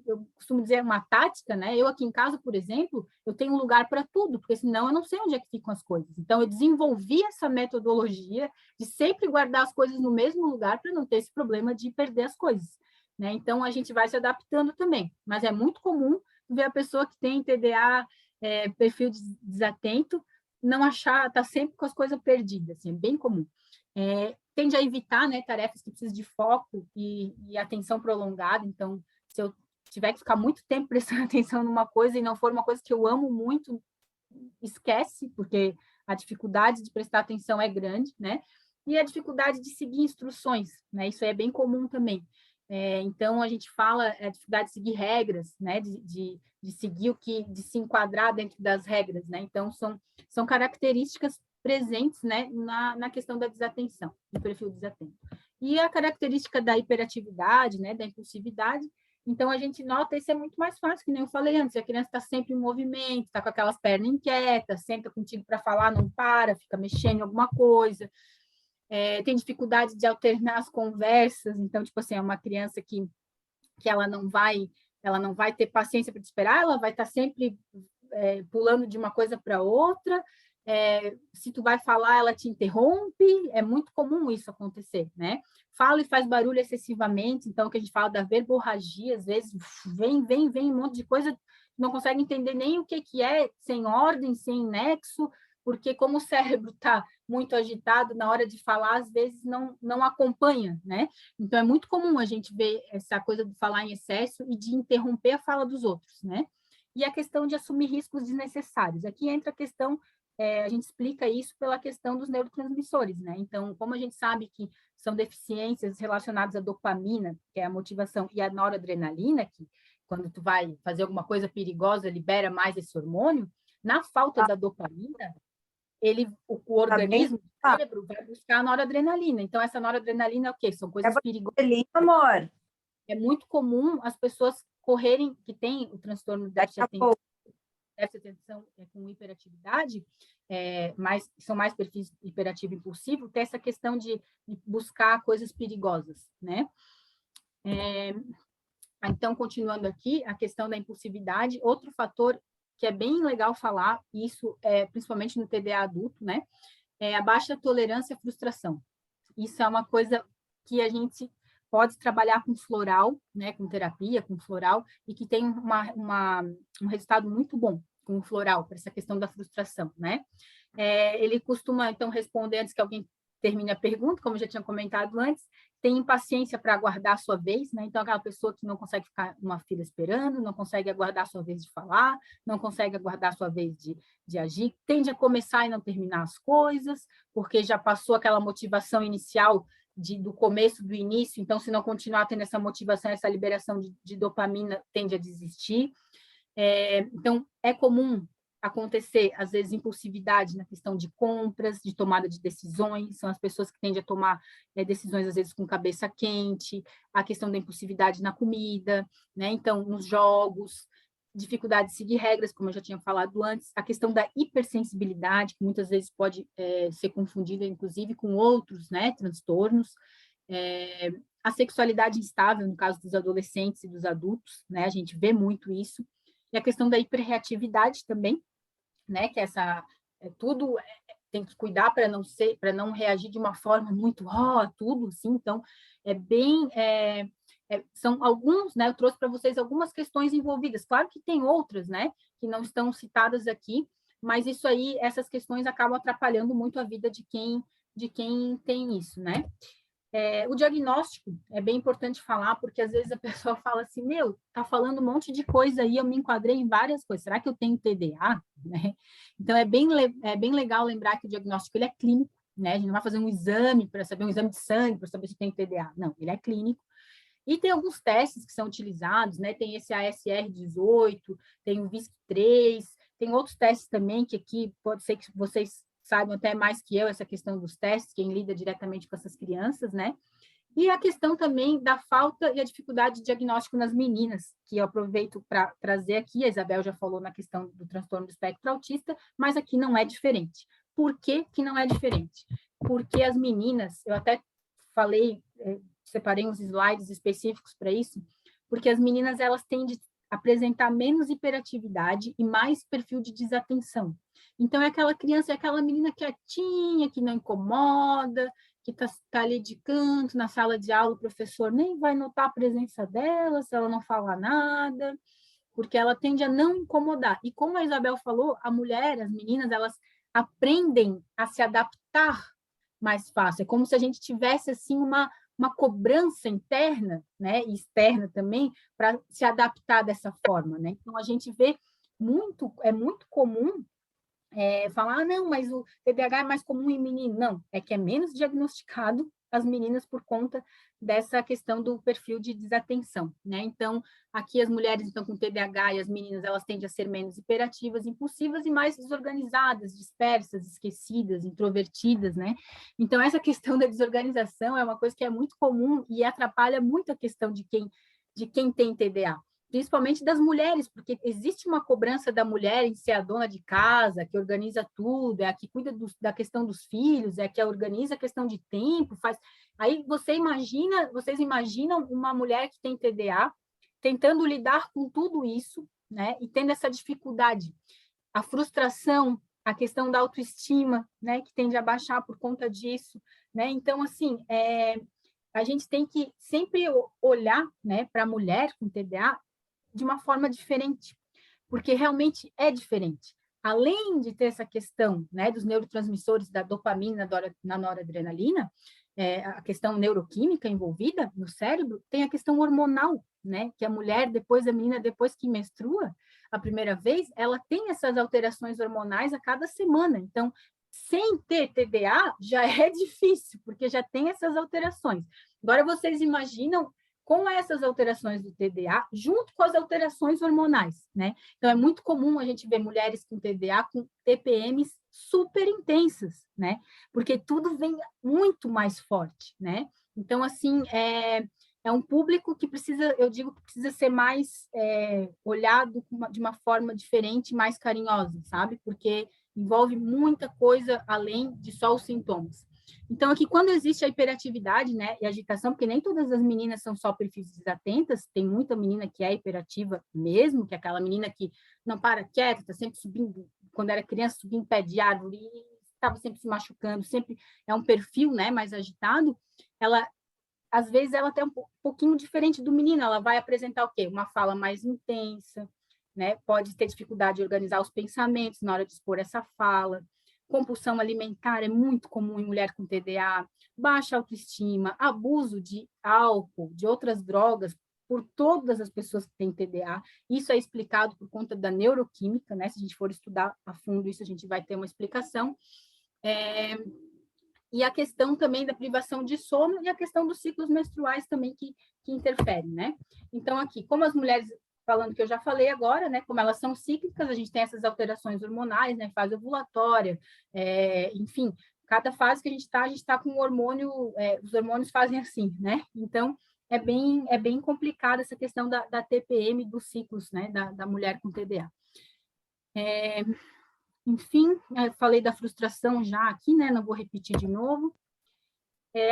eu costumo dizer uma tática, né? Eu aqui em casa, por exemplo, eu tenho um lugar para tudo, porque senão eu não sei onde é que ficam as coisas. Então eu desenvolvi essa metodologia de sempre guardar as coisas no mesmo lugar para não ter esse problema de perder as coisas, né? Então a gente vai se adaptando também, mas é muito comum ver a pessoa que tem TDA, perfil desatento, não achar, tá sempre com as coisas perdidas, assim, é bem comum. Tende a evitar, né, tarefas que precisam de foco e atenção prolongada, então, se eu tiver que ficar muito tempo prestando atenção numa coisa e não for uma coisa que eu amo muito, esquece, porque a dificuldade de prestar atenção é grande, né? E a dificuldade de seguir instruções, né? Isso é bem comum também. Então, a gente fala a dificuldade de seguir regras, né? De seguir de se enquadrar dentro das regras, né? Então, são características presentes, né, na questão da desatenção, do perfil desatento. E a característica da hiperatividade, né, da impulsividade, então a gente nota isso é muito mais fácil, que nem eu falei antes, a criança está sempre em movimento, está com aquelas pernas inquietas, senta contigo para falar, não para, fica mexendo em alguma coisa, tem dificuldade de alternar as conversas, então, tipo assim, é uma criança que ela não vai ter paciência para te esperar, ela vai estar sempre pulando de uma coisa para outra, se tu vai falar, ela te interrompe, é muito comum isso acontecer, né? Fala e faz barulho excessivamente, então, o que a gente fala da verborragia, às vezes, vem um monte de coisa, não consegue entender nem o que é, sem ordem, sem nexo, porque como o cérebro está muito agitado, na hora de falar, às vezes não acompanha, né? Então, é muito comum a gente ver essa coisa de falar em excesso e de interromper a fala dos outros, né? E a questão de assumir riscos desnecessários. Aqui entra a questão, a gente explica isso pela questão dos neurotransmissores, né? Então, como a gente sabe que são deficiências relacionadas à dopamina, que é a motivação, e à noradrenalina, que quando tu vai fazer alguma coisa perigosa, libera mais esse hormônio, na falta da dopamina, o organismo, o cérebro, vai buscar a noradrenalina. Então, essa noradrenalina é o quê? São coisas perigosas. Amor. É muito comum as pessoas correrem, que têm o transtorno de déficit de atenção com hiperatividade, mas são mais perfis hiperativo e impulsivo, ter essa questão de buscar coisas perigosas, né? Então, continuando aqui, a questão da impulsividade, outro fator que é bem legal falar, isso principalmente no TDA adulto, né? É a baixa tolerância à frustração. Isso é uma coisa que a gente pode trabalhar com floral, né? Com terapia, com floral, e que tem um resultado muito bom com o floral, para essa questão da frustração, né? Ele costuma, então, responder antes que alguém termine a pergunta, como eu já tinha comentado antes, tem impaciência para aguardar a sua vez, né? Então, aquela pessoa que não consegue ficar numa fila esperando, não consegue aguardar a sua vez de falar, não consegue aguardar a sua vez de agir, tende a começar e não terminar as coisas, porque já passou aquela motivação inicial do começo, do início, então, se não continuar tendo essa motivação, essa liberação de dopamina, tende a desistir. Então, é comum acontecer, às vezes, impulsividade na questão de compras, de tomada de decisões, são as pessoas que tendem a tomar decisões, às vezes, com cabeça quente, a questão da impulsividade na comida, né? Então, nos jogos, dificuldade de seguir regras, como eu já tinha falado antes, a questão da hipersensibilidade, que muitas vezes pode ser confundida, inclusive, com outros, né, transtornos, a sexualidade instável, no caso dos adolescentes e dos adultos, né, a gente vê muito isso, e a questão da hiperreatividade também, né, que tudo tem que cuidar para não reagir de uma forma muito, tudo, assim, então, são alguns, né, eu trouxe para vocês algumas questões envolvidas, claro que tem outras, né, que não estão citadas aqui, mas isso aí, essas questões acabam atrapalhando muito a vida de quem tem isso, né. O diagnóstico é bem importante falar, porque às vezes a pessoa fala assim, tá falando um monte de coisa aí, eu me enquadrei em várias coisas, será que eu tenho TDA? Né? Então, é bem legal lembrar que o diagnóstico ele é clínico, né? A gente não vai fazer um exame para saber, um exame de sangue para saber se tem TDA, não, ele é clínico. E tem alguns testes que são utilizados, né? Tem esse ASR18, tem o VISC-3, tem outros testes também, que aqui pode ser que vocês saibam até mais que eu essa questão dos testes, quem lida diretamente com essas crianças, né? E a questão também da falta e a dificuldade de diagnóstico nas meninas, que eu aproveito para trazer aqui, a Isabel já falou na questão do transtorno do espectro autista, mas aqui não é diferente. Por que que não é diferente? Porque as meninas, eu até falei, separei uns slides específicos para isso, porque as meninas, elas tendem a apresentar menos hiperatividade e mais perfil de desatenção. Então, é aquela criança, é aquela menina quietinha, que não incomoda, que está ali de canto, na sala de aula, o professor nem vai notar a presença dela, se ela não falar nada, porque ela tende a não incomodar. E como a Isabel falou, a mulher, as meninas, elas aprendem a se adaptar mais fácil. É como se a gente tivesse, assim, uma cobrança interna, né, e externa também, para se adaptar dessa forma, né? Então, a gente vê é muito comum falar, não, mas o TDAH é mais comum em menino. Não, é que é menos diagnosticado as meninas por conta dessa questão do perfil de desatenção, né? Então, aqui as mulheres estão com TDAH e as meninas, elas tendem a ser menos hiperativas, impulsivas e mais desorganizadas, dispersas, esquecidas, introvertidas, né? Então, essa questão da desorganização é uma coisa que é muito comum e atrapalha muito a questão de quem tem TDA. Principalmente das mulheres, porque existe uma cobrança da mulher em ser a dona de casa, que organiza tudo, é a que cuida da questão dos filhos, é a que organiza a questão de tempo, faz. Aí vocês imaginam uma mulher que tem TDA tentando lidar com tudo isso, né? E tendo essa dificuldade, a frustração, a questão da autoestima, né? Que tende a baixar por conta disso, né? Então, assim, a gente tem que sempre olhar, né, para a mulher com TDA de uma forma diferente, porque realmente é diferente. Além de ter essa questão, né, dos neurotransmissores da dopamina, na noradrenalina, a questão neuroquímica envolvida no cérebro, tem a questão hormonal, né, que a mulher, a menina, depois que menstrua a primeira vez, ela tem essas alterações hormonais a cada semana. Então, sem ter TDA, já é difícil, porque já tem essas alterações. Agora, vocês imaginam com essas alterações do TDA, junto com as alterações hormonais, né? Então, é muito comum a gente ver mulheres com TDA com TPMs super intensas, né? Porque tudo vem muito mais forte, né? Então, assim, é um público que precisa, eu digo que precisa ser mais olhado de uma forma diferente, mais carinhosa, sabe? Porque envolve muita coisa além de só os sintomas. Então, aqui, quando existe a hiperatividade, né, e agitação, porque nem todas as meninas são só perfis desatentas, tem muita menina que é hiperativa mesmo, que é aquela menina que não para quieta, está sempre subindo, quando era criança, subindo em pé de árvore, e estava sempre se machucando, sempre é um perfil, né, mais agitado, às vezes, ela tem um pouquinho diferente do menino, ela vai apresentar o quê? Uma fala mais intensa, né, pode ter dificuldade de organizar os pensamentos na hora de expor essa fala. Compulsão alimentar é muito comum em mulher com TDA, baixa autoestima, abuso de álcool, de outras drogas, por todas as pessoas que têm TDA. Isso é explicado por conta da neuroquímica, né? Se a gente for estudar a fundo isso, a gente vai ter uma explicação. E a questão também da privação de sono e a questão dos ciclos menstruais também que interferem, né? Então, aqui, como as mulheres, falando que eu já falei agora, né, como elas são cíclicas, a gente tem essas alterações hormonais, né, fase ovulatória, enfim, cada fase que a gente está com o hormônio, os hormônios fazem assim, né? Então, é bem complicada essa questão da TPM, dos ciclos, né, da mulher com TDA. Enfim, falei da frustração já aqui, né, não vou repetir de novo.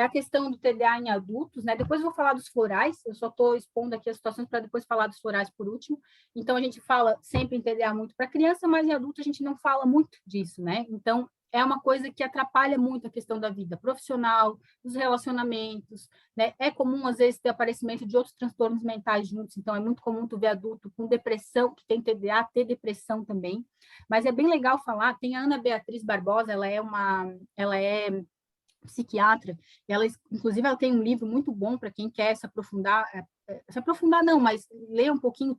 A questão do TDA em adultos, né? Depois eu vou falar dos florais, eu só estou expondo aqui as situações para depois falar dos florais por último. Então, a gente fala sempre em TDA muito para criança, mas em adulto a gente não fala muito disso, né? Então, é uma coisa que atrapalha muito a questão da vida profissional, dos relacionamentos, né? É comum, às vezes, ter aparecimento de outros transtornos mentais juntos, então é muito comum tu ver adulto com depressão, que tem TDA, ter depressão também. Mas é bem legal falar, tem a Ana Beatriz Barbosa, ela é psiquiatra, inclusive ela tem um livro muito bom para quem quer se aprofundar não, mas ler um pouquinho,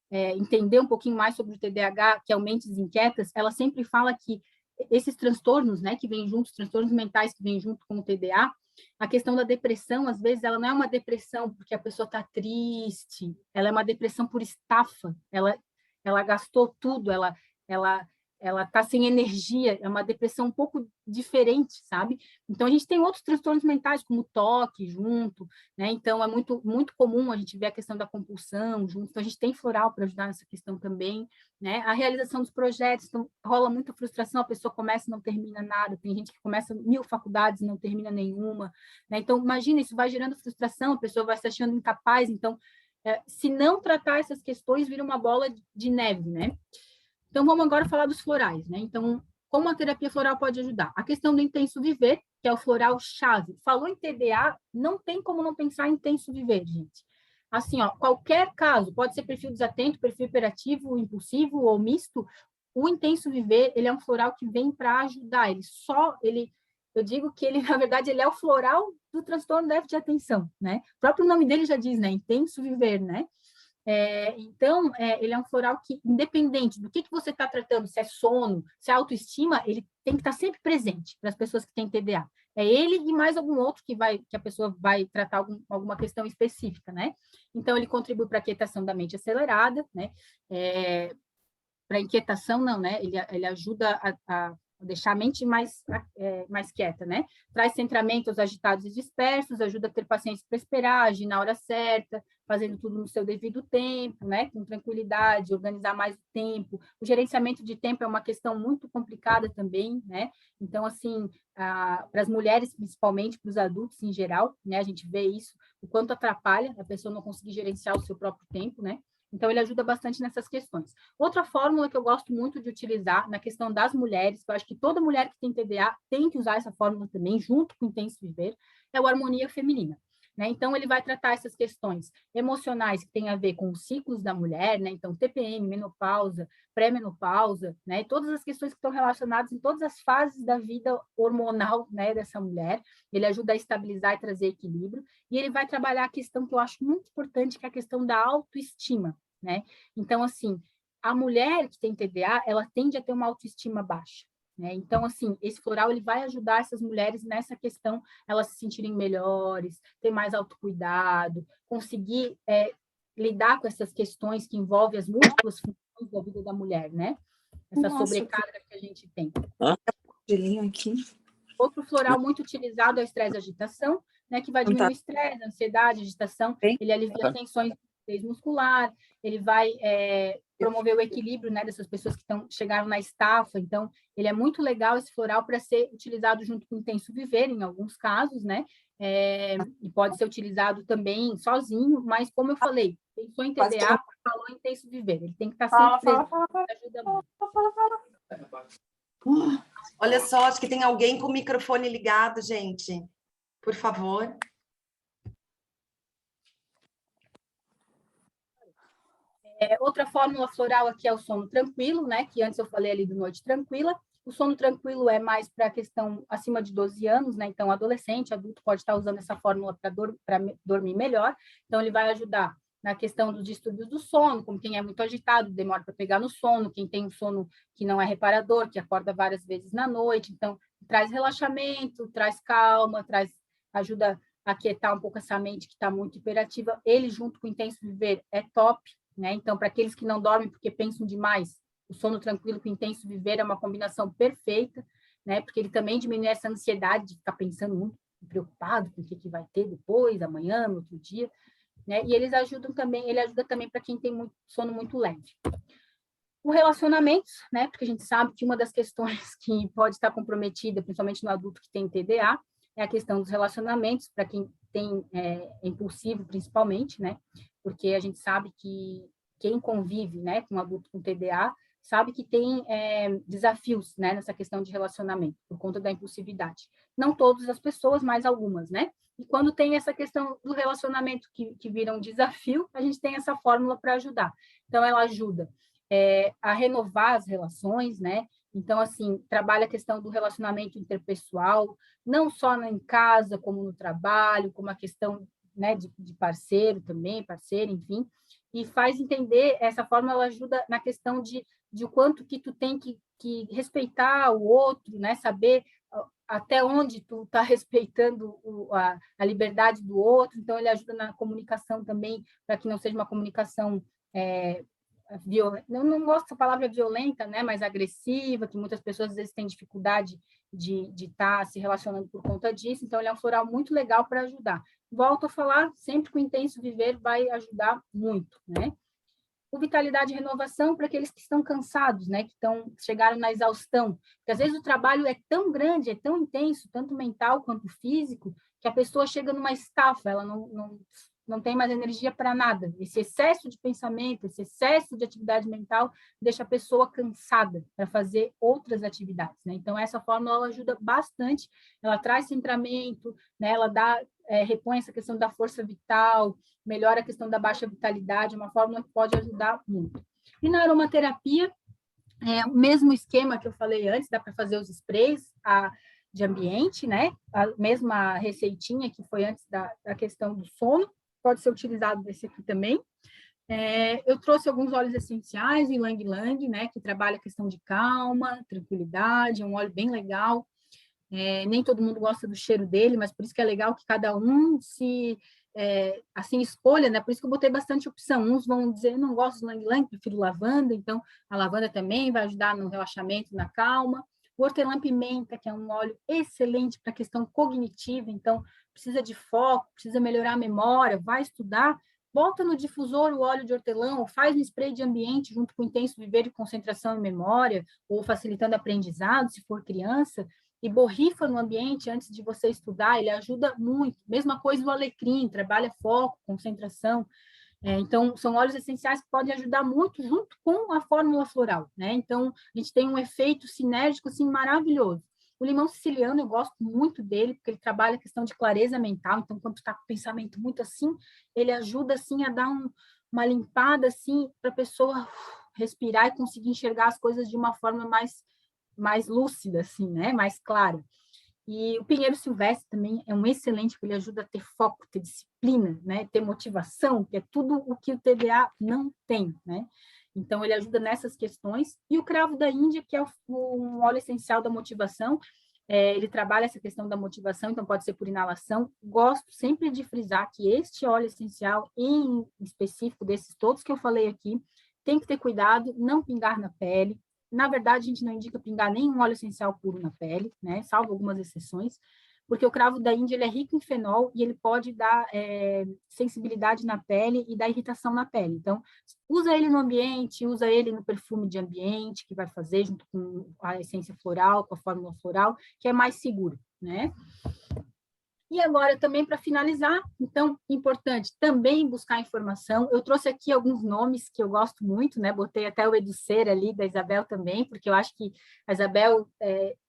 entender um pouquinho mais sobre o TDAH, que é o Mentes Inquietas. Ela sempre fala que esses transtornos, né, que vêm juntos, transtornos mentais que vêm junto com o TDA, a questão da depressão, às vezes, ela não é uma depressão porque a pessoa está triste, ela é uma depressão por estafa, ela gastou tudo, ela está sem energia, é uma depressão um pouco diferente, sabe? Então, a gente tem outros transtornos mentais, como toque junto, né? Então, é muito, muito comum a gente ver a questão da compulsão junto. Então, a gente tem floral para ajudar nessa questão também, né? A realização dos projetos, então, rola muita frustração, a pessoa começa e não termina nada, tem gente que começa 1000 faculdades e não termina nenhuma, né? Então, imagina, isso vai gerando frustração, a pessoa vai se achando incapaz, então, se não tratar essas questões, vira uma bola de neve, né? Então, vamos agora falar dos florais, né? Então, como a terapia floral pode ajudar? A questão do intenso viver, que é o floral chave. Falou em TDA, não tem como não pensar em intenso viver, gente. Assim, ó, qualquer caso, pode ser perfil desatento, perfil hiperativo, impulsivo ou misto, o intenso viver, ele é um floral que vem para ajudar. Eu digo que ele, na verdade, ele é o floral do transtorno déficit de atenção, né? O próprio nome dele já diz, né? Intenso viver, né? Então, ele é um floral que, independente do que você está tratando, se é sono, se é autoestima, ele tem que estar sempre presente para as pessoas que têm TDA. É ele e mais algum outro que a pessoa vai tratar alguma questão específica, né? Então, ele contribui para a quietação da mente acelerada, né? Para inquietação, não, né? Ele ajuda a deixar a mente mais quieta, né? Traz centramento aos agitados e dispersos, ajuda a ter paciência para esperar, agir na hora certa, fazendo tudo no seu devido tempo, né? Com tranquilidade, organizar mais o tempo. O gerenciamento de tempo é uma questão muito complicada também, né? Então, assim, para as mulheres, principalmente, para os adultos em geral, né? A gente vê isso, o quanto atrapalha a pessoa não conseguir gerenciar o seu próprio tempo, né? Então, ele ajuda bastante nessas questões. Outra fórmula que eu gosto muito de utilizar na questão das mulheres, que eu acho que toda mulher que tem TDA tem que usar essa fórmula também, junto com o Intenso Viver, é o Harmonia Feminina. Né? Então, ele vai tratar essas questões emocionais que têm a ver com os ciclos da mulher, né? Então, TPM, menopausa, pré-menopausa, né? Todas as questões que estão relacionadas em todas as fases da vida hormonal, né, dessa mulher. Ele ajuda a estabilizar e trazer equilíbrio. E ele vai trabalhar a questão que eu acho muito importante, que é a questão da autoestima, né? Então, assim, a mulher que tem TDA, ela tende a ter uma autoestima baixa, né? Então, assim, esse floral, ele vai ajudar essas mulheres nessa questão, elas se sentirem melhores, ter mais autocuidado, conseguir lidar com essas questões que envolvem as múltiplas funções da vida da mulher, né? Essa sobrecarga que a gente tem. Aqui. Outro floral muito utilizado é o estresse e agitação, né, que vai diminuir o estresse, ansiedade, agitação, ele alivia tensões muscular, ele vai promover o equilíbrio, né, dessas pessoas que chegaram na estafa. Então, ele é muito legal, esse floral, para ser utilizado junto com o Intenso Viver, em alguns casos, né, e pode ser utilizado também sozinho, mas, como eu falei, pensou em TDA, falou em Intenso Viver, ele tem que estar sempre presente, ajuda muito. Olha só, acho que tem alguém com o microfone ligado, gente. Por favor. Outra fórmula floral aqui é o sono tranquilo, né? Que antes eu falei ali do noite tranquila. O sono tranquilo é mais para a questão acima de 12 anos, né? Então, adolescente, adulto pode estar usando essa fórmula para dormir melhor. Então, ele vai ajudar na questão dos distúrbios do sono, como quem é muito agitado, demora para pegar no sono, quem tem um sono que não é reparador, que acorda várias vezes na noite. Então, traz relaxamento, traz calma, ajuda a aquietar um pouco essa mente que está muito hiperativa. Ele, junto com o Intenso Viver, é top, né? Então, para aqueles que não dormem porque pensam demais, o sono tranquilo com o Intenso Viver é uma combinação perfeita, né? Porque ele também diminui essa ansiedade de ficar pensando muito. preocupado com o que vai ter depois, amanhã, no outro dia, né? E ele ajuda também para quem tem sono muito leve. O relacionamento, né? Porque a gente sabe que uma das questões que pode estar comprometida, principalmente no adulto que tem TDA, é a questão dos relacionamentos, para quem tem impulsivo, principalmente, né? Porque a gente sabe que quem convive, né, com um adulto com TDA sabe que tem desafios, né, nessa questão de relacionamento, por conta da impulsividade. Não todas as pessoas, mas algumas, né? E quando tem essa questão do relacionamento que vira um desafio, a gente tem essa fórmula para ajudar. Então, ela ajuda a renovar as relações, né? Então, assim, trabalha a questão do relacionamento interpessoal, não só em casa, como no trabalho, como a questão, né, de parceiro também, parceira, enfim, e faz entender, essa forma ela ajuda na questão de o quanto que tu tem que respeitar o outro, né, saber até onde tu está respeitando a liberdade do outro, então ele ajuda na comunicação também, para que não seja uma comunicação eu não gosto da palavra violenta, né, mas agressiva, que muitas pessoas às vezes têm dificuldade de estar se relacionando por conta disso, então ele é um floral muito legal para ajudar. Volto a falar, sempre com o Intenso Viver vai ajudar muito, né? O Vitalidade e Renovação para aqueles que estão cansados, né, que chegaram na exaustão, porque às vezes o trabalho é tão grande, é tão intenso, tanto mental quanto físico, que a pessoa chega numa estafa, ela não tem mais energia para nada. Esse excesso de pensamento, esse excesso de atividade mental deixa a pessoa cansada para fazer outras atividades, né? Então, essa fórmula ela ajuda bastante, ela traz centramento, né? Ela repõe essa questão da força vital, melhora a questão da baixa vitalidade, é uma fórmula que pode ajudar muito. E na aromaterapia, o mesmo esquema que eu falei antes, dá para fazer os sprays de ambiente, né? A mesma receitinha que foi antes da questão do sono, pode ser utilizado desse aqui também. Eu trouxe alguns óleos essenciais em Lang Lang, né, que trabalha a questão de calma, tranquilidade, é um óleo bem legal. Nem todo mundo gosta do cheiro dele, mas por isso que é legal que cada um assim escolha, né? Por isso que eu botei bastante opção. Uns vão dizer, não gosto do Lang Lang, prefiro lavanda, então a lavanda também vai ajudar no relaxamento, na calma. O hortelã-pimenta, que é um óleo excelente para a questão cognitiva, então precisa de foco, precisa melhorar a memória, vai estudar, bota no difusor o óleo de hortelã, ou faz um spray de ambiente junto com o Intenso Viver de concentração e memória, ou facilitando aprendizado, se for criança, e borrifa no ambiente antes de você estudar, ele ajuda muito. Mesma coisa do alecrim, trabalha foco, concentração. Então, são óleos essenciais que podem ajudar muito junto com a fórmula floral, né? Então, a gente tem um efeito sinérgico, assim, maravilhoso. O limão siciliano, eu gosto muito dele, porque ele trabalha a questão de clareza mental, então, quando tu está com o pensamento muito assim, ele ajuda, assim, a dar uma limpada, assim, para a pessoa respirar e conseguir enxergar as coisas de uma forma mais lúcida, assim, né? Mais clara. E o pinheiro silvestre também é um excelente, porque ele ajuda a ter foco, ter disciplina, né? Ter motivação, que é tudo o que o TDA não tem, né? Então, ele ajuda nessas questões. E o cravo da Índia, que é um óleo essencial da motivação, ele trabalha essa questão da motivação, então pode ser por inalação. Gosto sempre de frisar que este óleo essencial, em específico desses todos que eu falei aqui, tem que ter cuidado, não pingar na pele. Na verdade, a gente não indica pingar nenhum óleo essencial puro na pele, né? Salvo algumas exceções, porque o cravo da Índia ele é rico em fenol e ele pode dar sensibilidade na pele e dar irritação na pele. Então, usa ele no ambiente, usa ele no perfume de ambiente, que vai fazer junto com a essência floral, com a fórmula floral, que é mais seguro, né? E agora, também para finalizar, então, importante também buscar informação. Eu trouxe aqui alguns nomes que eu gosto muito, né? Botei até o Educer ali, da Isabel também, porque eu acho que a Isabel,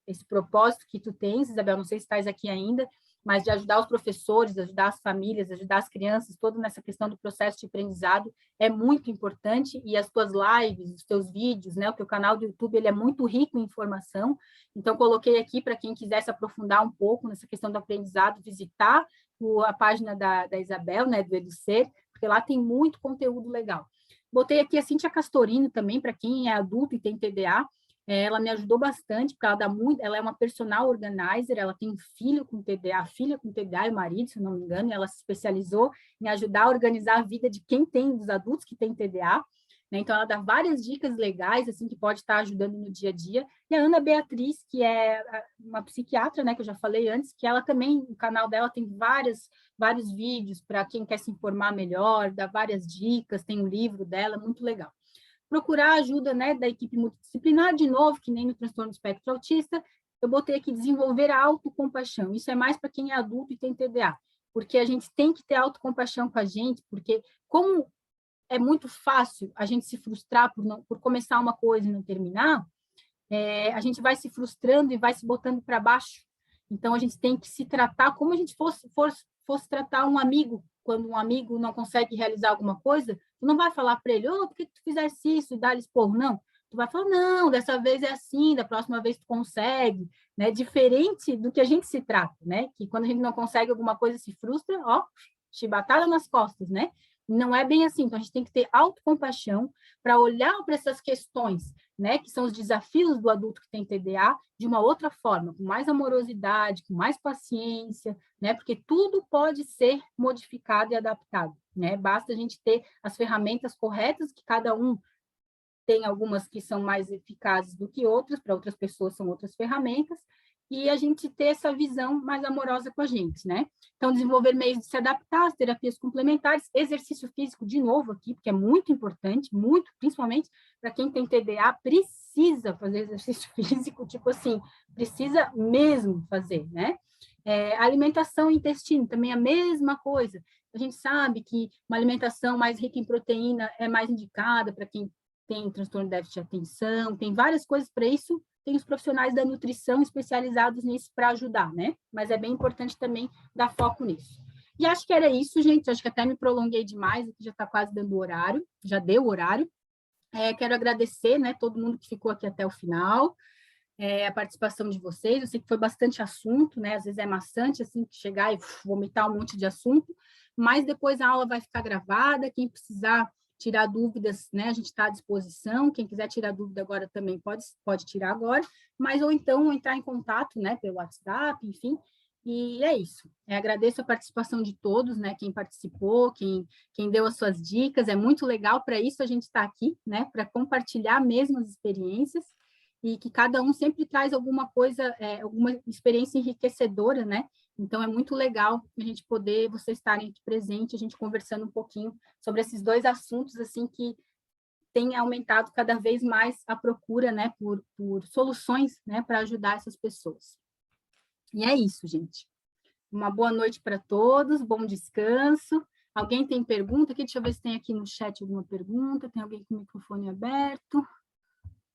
esse propósito que tu tens, Isabel, não sei se estás aqui ainda, mas de ajudar os professores, ajudar as famílias, ajudar as crianças, toda nessa questão do processo de aprendizado, é muito importante, e as tuas lives, os teus vídeos, né, o teu canal do YouTube, ele é muito rico em informação, então coloquei aqui para quem quisesse aprofundar um pouco nessa questão do aprendizado, visitar a página da Isabel, né, do Educer, porque lá tem muito conteúdo legal. Botei aqui a Cíntia Castorino também, para quem é adulto e tem TDA, ela me ajudou bastante, porque ela é uma personal organizer, ela tem um filho com TDA, filha com TDA e marido, se não me engano, e ela se especializou em ajudar a organizar a vida de quem tem, dos adultos que tem TDA. né? Então, ela dá várias dicas legais, assim, que pode estar ajudando no dia a dia. E a Ana Beatriz, que é uma psiquiatra, né, que eu já falei antes, que ela também, o canal dela tem vários vídeos para quem quer se informar melhor, dá várias dicas, tem um livro dela, muito legal. Procurar ajuda, né, da equipe multidisciplinar, de novo, que nem no transtorno do espectro autista, eu botei aqui desenvolver a autocompaixão. Isso é mais para quem é adulto e tem TDA, porque a gente tem que ter autocompaixão com a gente, porque como é muito fácil a gente se frustrar por começar uma coisa e não terminar, a gente vai se frustrando e vai se botando para baixo. Então, a gente tem que se tratar como a gente fosse tratar um amigo. Quando um amigo não consegue realizar alguma coisa, tu não vai falar para ele, por que tu fizesse isso? E dar-lhe esporro, não. Tu vai falar, não, dessa vez é assim, da próxima vez tu consegue, né? Diferente do que a gente se trata, né? Que quando a gente não consegue alguma coisa, se frustra, chibatada nas costas, né? Não é bem assim. Então, a gente tem que ter autocompaixão para olhar para essas questões, né, que são os desafios do adulto que tem TDA, de uma outra forma, com mais amorosidade, com mais paciência, né, porque tudo pode ser modificado e adaptado, né, basta a gente ter as ferramentas corretas, que cada um tem algumas que são mais eficazes do que outras, para outras pessoas são outras ferramentas, e a gente ter essa visão mais amorosa com a gente, né? Então, desenvolver meios de se adaptar, as terapias complementares, exercício físico, de novo aqui, porque é muito importante, muito, principalmente para quem tem TDA, precisa fazer exercício físico, tipo assim, precisa mesmo fazer, né? Alimentação e intestino, também a mesma coisa. A gente sabe que uma alimentação mais rica em proteína é mais indicada para quem tem transtorno de déficit de atenção, tem várias coisas para isso, tem os profissionais da nutrição especializados nisso para ajudar, né? Mas é bem importante também dar foco nisso. E acho que era isso, gente, acho que até me prolonguei demais, aqui já está quase dando o horário, já deu o horário. Quero agradecer, né, todo mundo que ficou aqui até o final, a participação de vocês, eu sei que foi bastante assunto, né, às vezes é maçante, assim, chegar e vomitar um monte de assunto, mas depois a aula vai ficar gravada, quem precisar tirar dúvidas, né, a gente está à disposição, quem quiser tirar dúvida agora também pode tirar agora, mas ou então entrar em contato, né, pelo WhatsApp, enfim, e é isso. Agradeço a participação de todos, né, quem participou, quem deu as suas dicas, é muito legal, para isso a gente está aqui, né, para compartilhar mesmo as experiências, e que cada um sempre traz alguma coisa, alguma experiência enriquecedora, né? Então, é muito legal a gente poder, vocês estarem aqui presentes, a gente conversando um pouquinho sobre esses dois assuntos, assim, que tem aumentado cada vez mais a procura, né, por soluções, né, para ajudar essas pessoas. E é isso, gente. Uma boa noite para todos, bom descanso. Alguém tem pergunta aqui? Deixa eu ver se tem aqui no chat alguma pergunta. Tem alguém com o microfone aberto?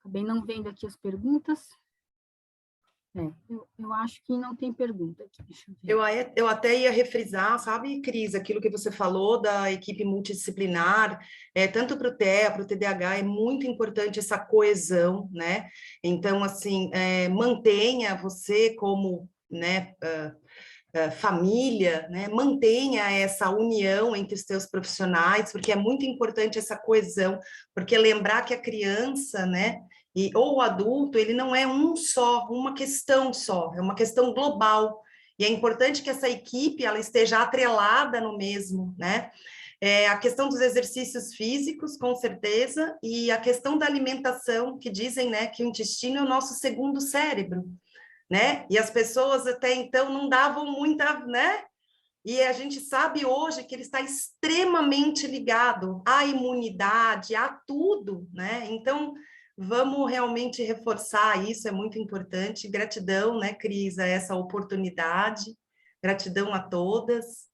Acabei não vendo aqui as perguntas. Eu acho que não tem pergunta aqui. Deixa eu ver. Eu até ia refrisar, sabe, Cris, aquilo que você falou da equipe multidisciplinar, tanto para o TEA, para o TDAH, é muito importante essa coesão, né? Então, assim, mantenha você como, né, família, né? Mantenha essa união entre os seus profissionais, porque é muito importante essa coesão, porque lembrar que a criança, né, ou o adulto, ele não é uma questão só, é uma questão global, e é importante que essa equipe ela esteja atrelada no mesmo, né? A questão dos exercícios físicos, com certeza, e a questão da alimentação, que dizem, né, que o intestino é o nosso segundo cérebro, né? E as pessoas até então não davam muita, né? E a gente sabe hoje que ele está extremamente ligado à imunidade, a tudo, né? Então, vamos realmente reforçar isso, é muito importante. Gratidão, né, Cris, a essa oportunidade. Gratidão a todas.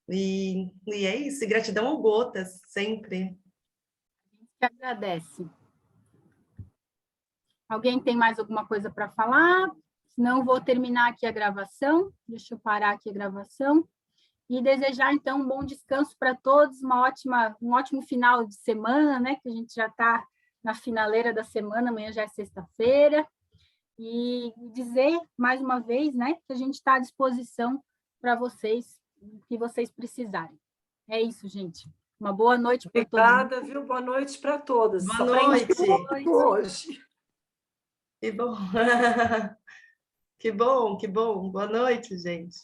E é isso, e gratidão ao Gotas, sempre. Que agradece. Alguém tem mais alguma coisa para falar? Senão, vou terminar aqui a gravação. Deixa eu parar aqui a gravação. E desejar, então, um bom descanso para todos, um ótimo final de semana, né? Que a gente já está na finaleira da semana, amanhã já é sexta-feira. E dizer, mais uma vez, né? Que a gente está à disposição para vocês, o que vocês precisarem. É isso, gente. Uma boa noite para todos. Obrigada, viu? Boa noite para todos. Boa noite. Hoje. Que bom. Que bom, que bom. Boa noite, gente.